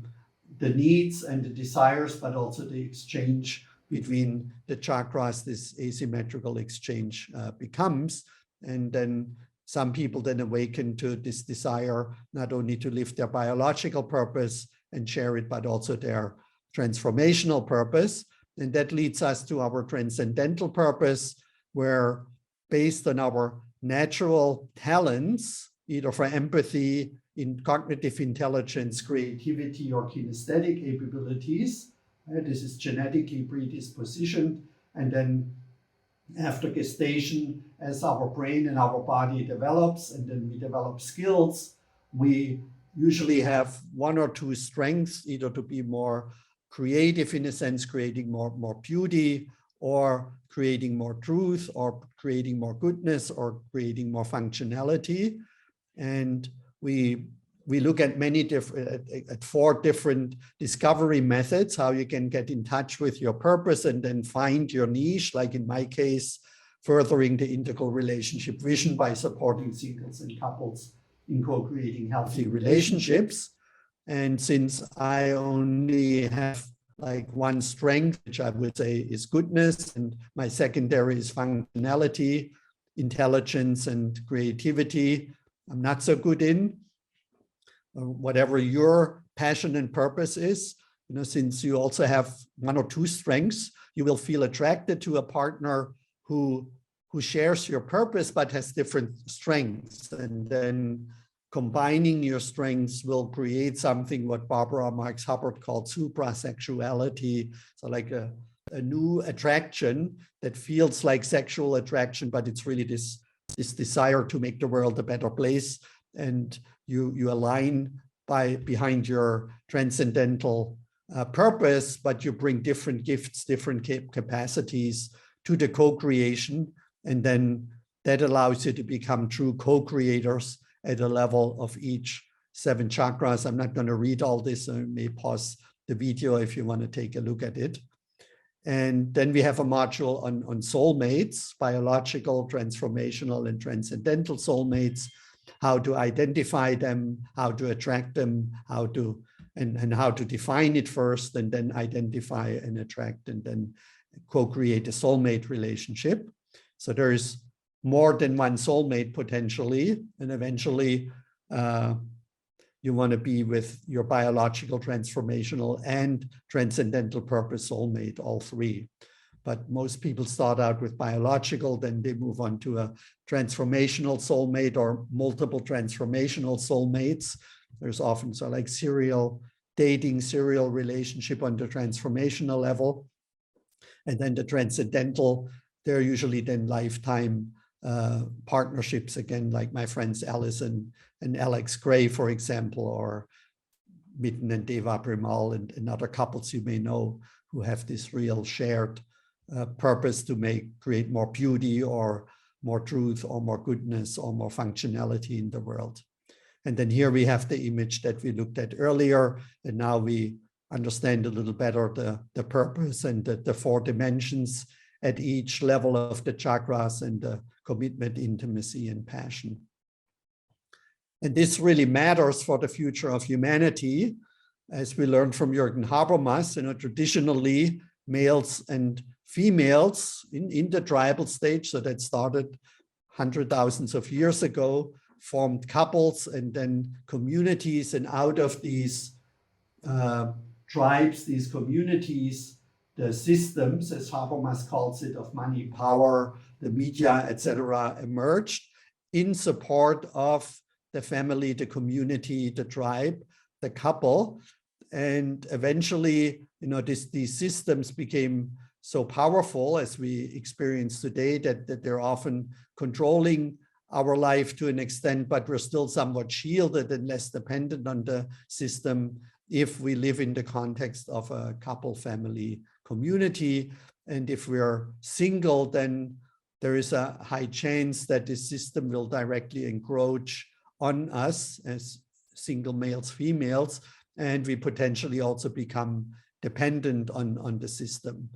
needs and the desires, but also the exchange between the chakras, this asymmetrical exchange becomes. And then some people then awaken to this desire, not only to live their biological purpose and share it, but also their transformational purpose. And that leads us to our transcendental purpose, where based on our natural talents, either for empathy, in cognitive intelligence, creativity, or kinesthetic capabilities. This is genetically predispositioned. And then after gestation, as our brain and our body develops, and then we develop skills, we usually have one or two strengths, either to be more creative in a sense, creating more beauty, or creating more truth, or creating more goodness, or creating more functionality. And we look at many different, at 4 different discovery methods, how you can get in touch with your purpose and then find your niche, like in my case, furthering the integral relationship vision by supporting singles and couples in co-creating healthy relationships. And since I only have like one strength, which I would say is goodness, and my secondary is functionality, intelligence, and creativity, I'm not so good in. Whatever your passion and purpose is, since you also have 1 or 2 strengths, you will feel attracted to a partner who shares your purpose but has different strengths. And then combining your strengths will create something what Barbara Marx Hubbard called suprasexuality. So like a new attraction that feels like sexual attraction, but it's really this desire to make the world a better place. And you align behind your transcendental purpose, but you bring different gifts, different capacities to the co-creation. And then that allows you to become true co-creators at a level of each 7 chakras. I'm not going to read all this. I may pause the video if you want to take a look at it. And then we have a module on soulmates, biological, transformational, and transcendental soulmates, how to identify them, how to attract them, how to define it first, and then identify and attract, and then co-create a soulmate relationship. So there is more than one soulmate potentially, and eventually you want to be with your biological, transformational, and transcendental purpose soulmate, all 3. But most people start out with biological, then they move on to a transformational soulmate or multiple transformational soulmates. There's often like serial dating, serial relationship on the transformational level. And then the transcendental, they're usually then lifetime partnerships, again, like my friends Alice and Alex Gray, for example, or Mitten and Deva Primal and other couples you may know who have this real shared purpose to create more beauty or more truth or more goodness or more functionality in the world. And then here we have the image that we looked at earlier, and now we understand a little better the purpose and the 4 dimensions at each level of the chakras, and the commitment, intimacy, and passion. And this really matters for the future of humanity. As we learned from Jürgen Habermas, traditionally males and females in the tribal stage, so that started 100,000 of years ago, formed couples and then communities, and out of these tribes, these communities, the systems, as Habermas calls it, of money, power, the media, etc., emerged in support of the family, the community, the tribe, the couple. And eventually, these systems became so powerful, as we experience today, that they're often controlling our life to an extent, but we're still somewhat shielded and less dependent on the system if we live in the context of a couple, family, community. And if we're single, then there is a high chance that the system will directly encroach on us as single males, females, and we potentially also become dependent on the system.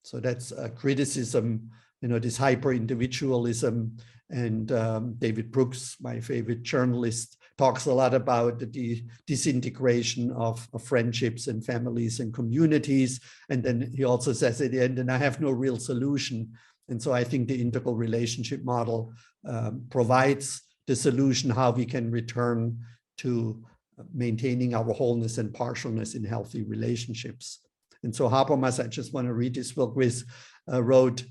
So that's a criticism, this hyper-individualism. And David Brooks, my favorite journalist, talks a lot about the disintegration of friendships and families and communities. And then he also says at the end, and I have no real solution. And so I think the integral relationship model provides the solution how we can return to maintaining our wholeness and partialness in healthy relationships. And so Habermas, I just want to read this, Wilquist wrote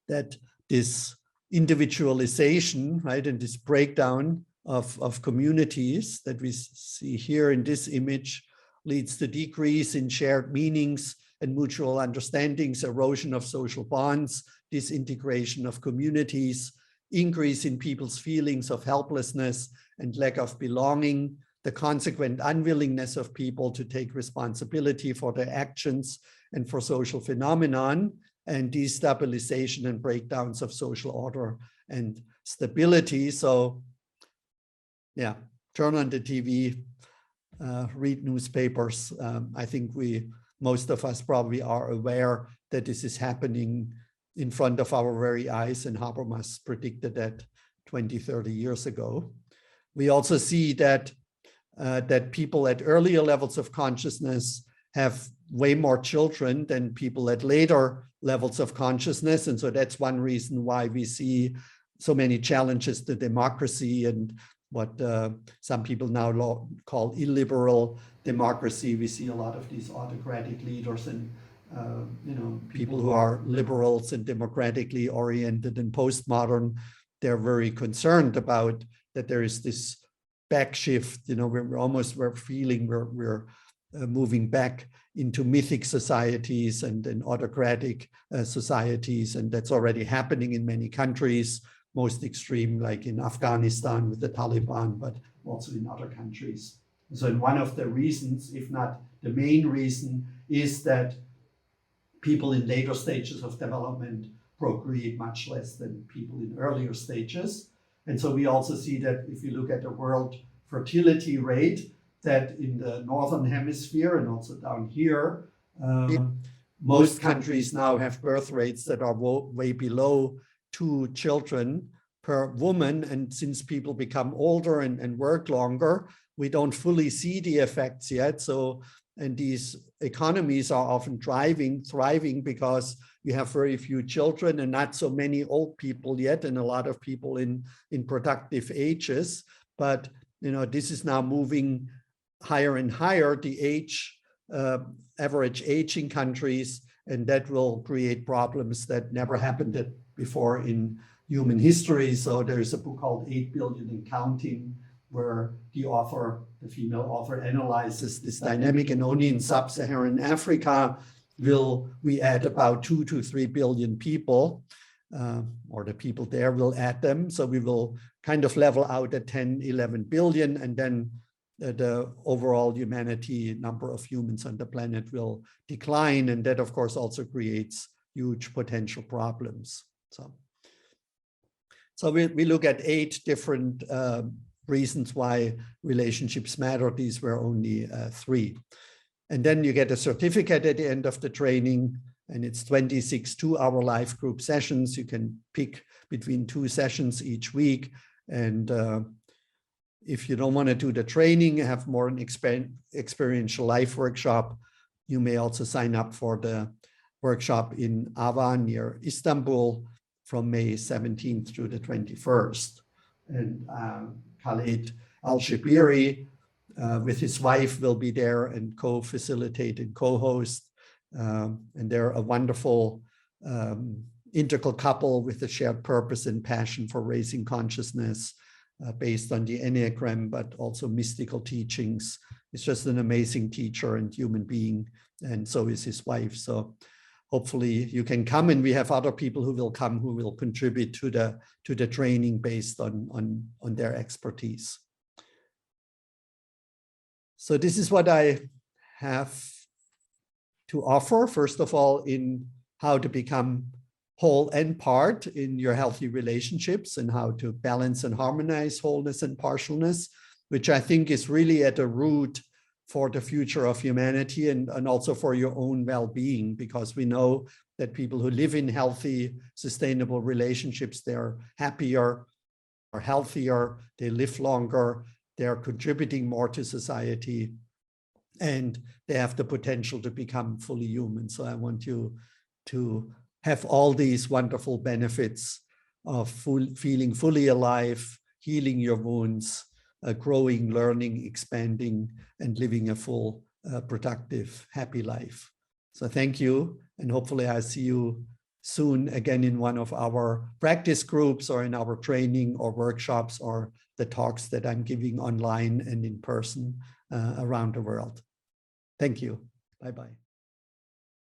that this individualization, right, and this breakdown of communities that we see here in this image leads to decrease in shared meanings and mutual understandings, erosion of social bonds, disintegration of communities, increase in people's feelings of helplessness and lack of belonging, the consequent unwillingness of people to take responsibility for their actions and for social phenomenon, and destabilization and breakdowns of social order and stability. So yeah, turn on the TV, read newspapers. I think most of us probably are aware that this is happening in front of our very eyes, and Habermas predicted that 20, 30 years ago. We also see that people at earlier levels of consciousness have way more children than people at later levels of consciousness. And so that's one reason why we see so many challenges to democracy and what some people now call illiberal democracy. We see a lot of these autocratic leaders and people who are liberals and democratically oriented and postmodern. They're very concerned about that there is this backshift. We're feeling we're moving back into mythic societies and autocratic societies, and that's already happening in many countries. Most extreme, like in Afghanistan with the Taliban, but also in other countries. So one of the reasons, if not the main reason, is that people in later stages of development procreate much less than people in earlier stages. And so we also see that if you look at the world fertility rate, that in the Northern Hemisphere and also down here, most countries now have birth rates that are way below 2 children per woman. And since people become older and work longer, we don't fully see the effects yet. So, and these economies are often thriving because you have very few children and not so many old people yet, and a lot of people in productive ages. But this is now moving higher and higher, the average age in countries, and that will create problems that never happened before in human history. So there's a book called 8 Billion and Counting, where the female author analyzes this dynamic, and only in sub-Saharan Africa will we add about 2 to 3 billion people, or the people there will add them. So we will kind of level out at 10, 11 billion, and then the overall humanity number of humans on the planet will decline. And that, of course, also creates huge potential problems. So we look at 8 different reasons why relationships matter. These were only 3. And then you get a certificate at the end of the training, and it's 26 2-hour live group sessions. You can pick between 2 sessions each week. And if you don't want to do the training, have more an experiential life workshop, you may also sign up for the workshop in Ava near Istanbul from May 17th through the 21st. And Khaled Al-Shibiri with his wife will be there and co-facilitate and co-host. And they're a wonderful integral couple with a shared purpose and passion for raising consciousness based on the Enneagram, but also mystical teachings. He's just an amazing teacher and human being, and so is his wife. So hopefully you can come, and we have other people who will come who will contribute to the training based on their expertise. So this is what I have to offer. First of all, in how to become whole and part in your healthy relationships, and how to balance and harmonize wholeness and partialness, which I think is really at the root for the future of humanity and also for your own well-being, because we know that people who live in healthy, sustainable relationships, they're happier, are healthier, they live longer, they're contributing more to society, and they have the potential to become fully human. So I want you to have all these wonderful benefits of feeling fully alive, healing your wounds, growing, learning, expanding, and living a full, productive, happy life. So thank you, and hopefully I'll see you soon again in one of our practice groups or in our training or workshops or the talks that I'm giving online and in person around the world. Thank you. Bye-bye.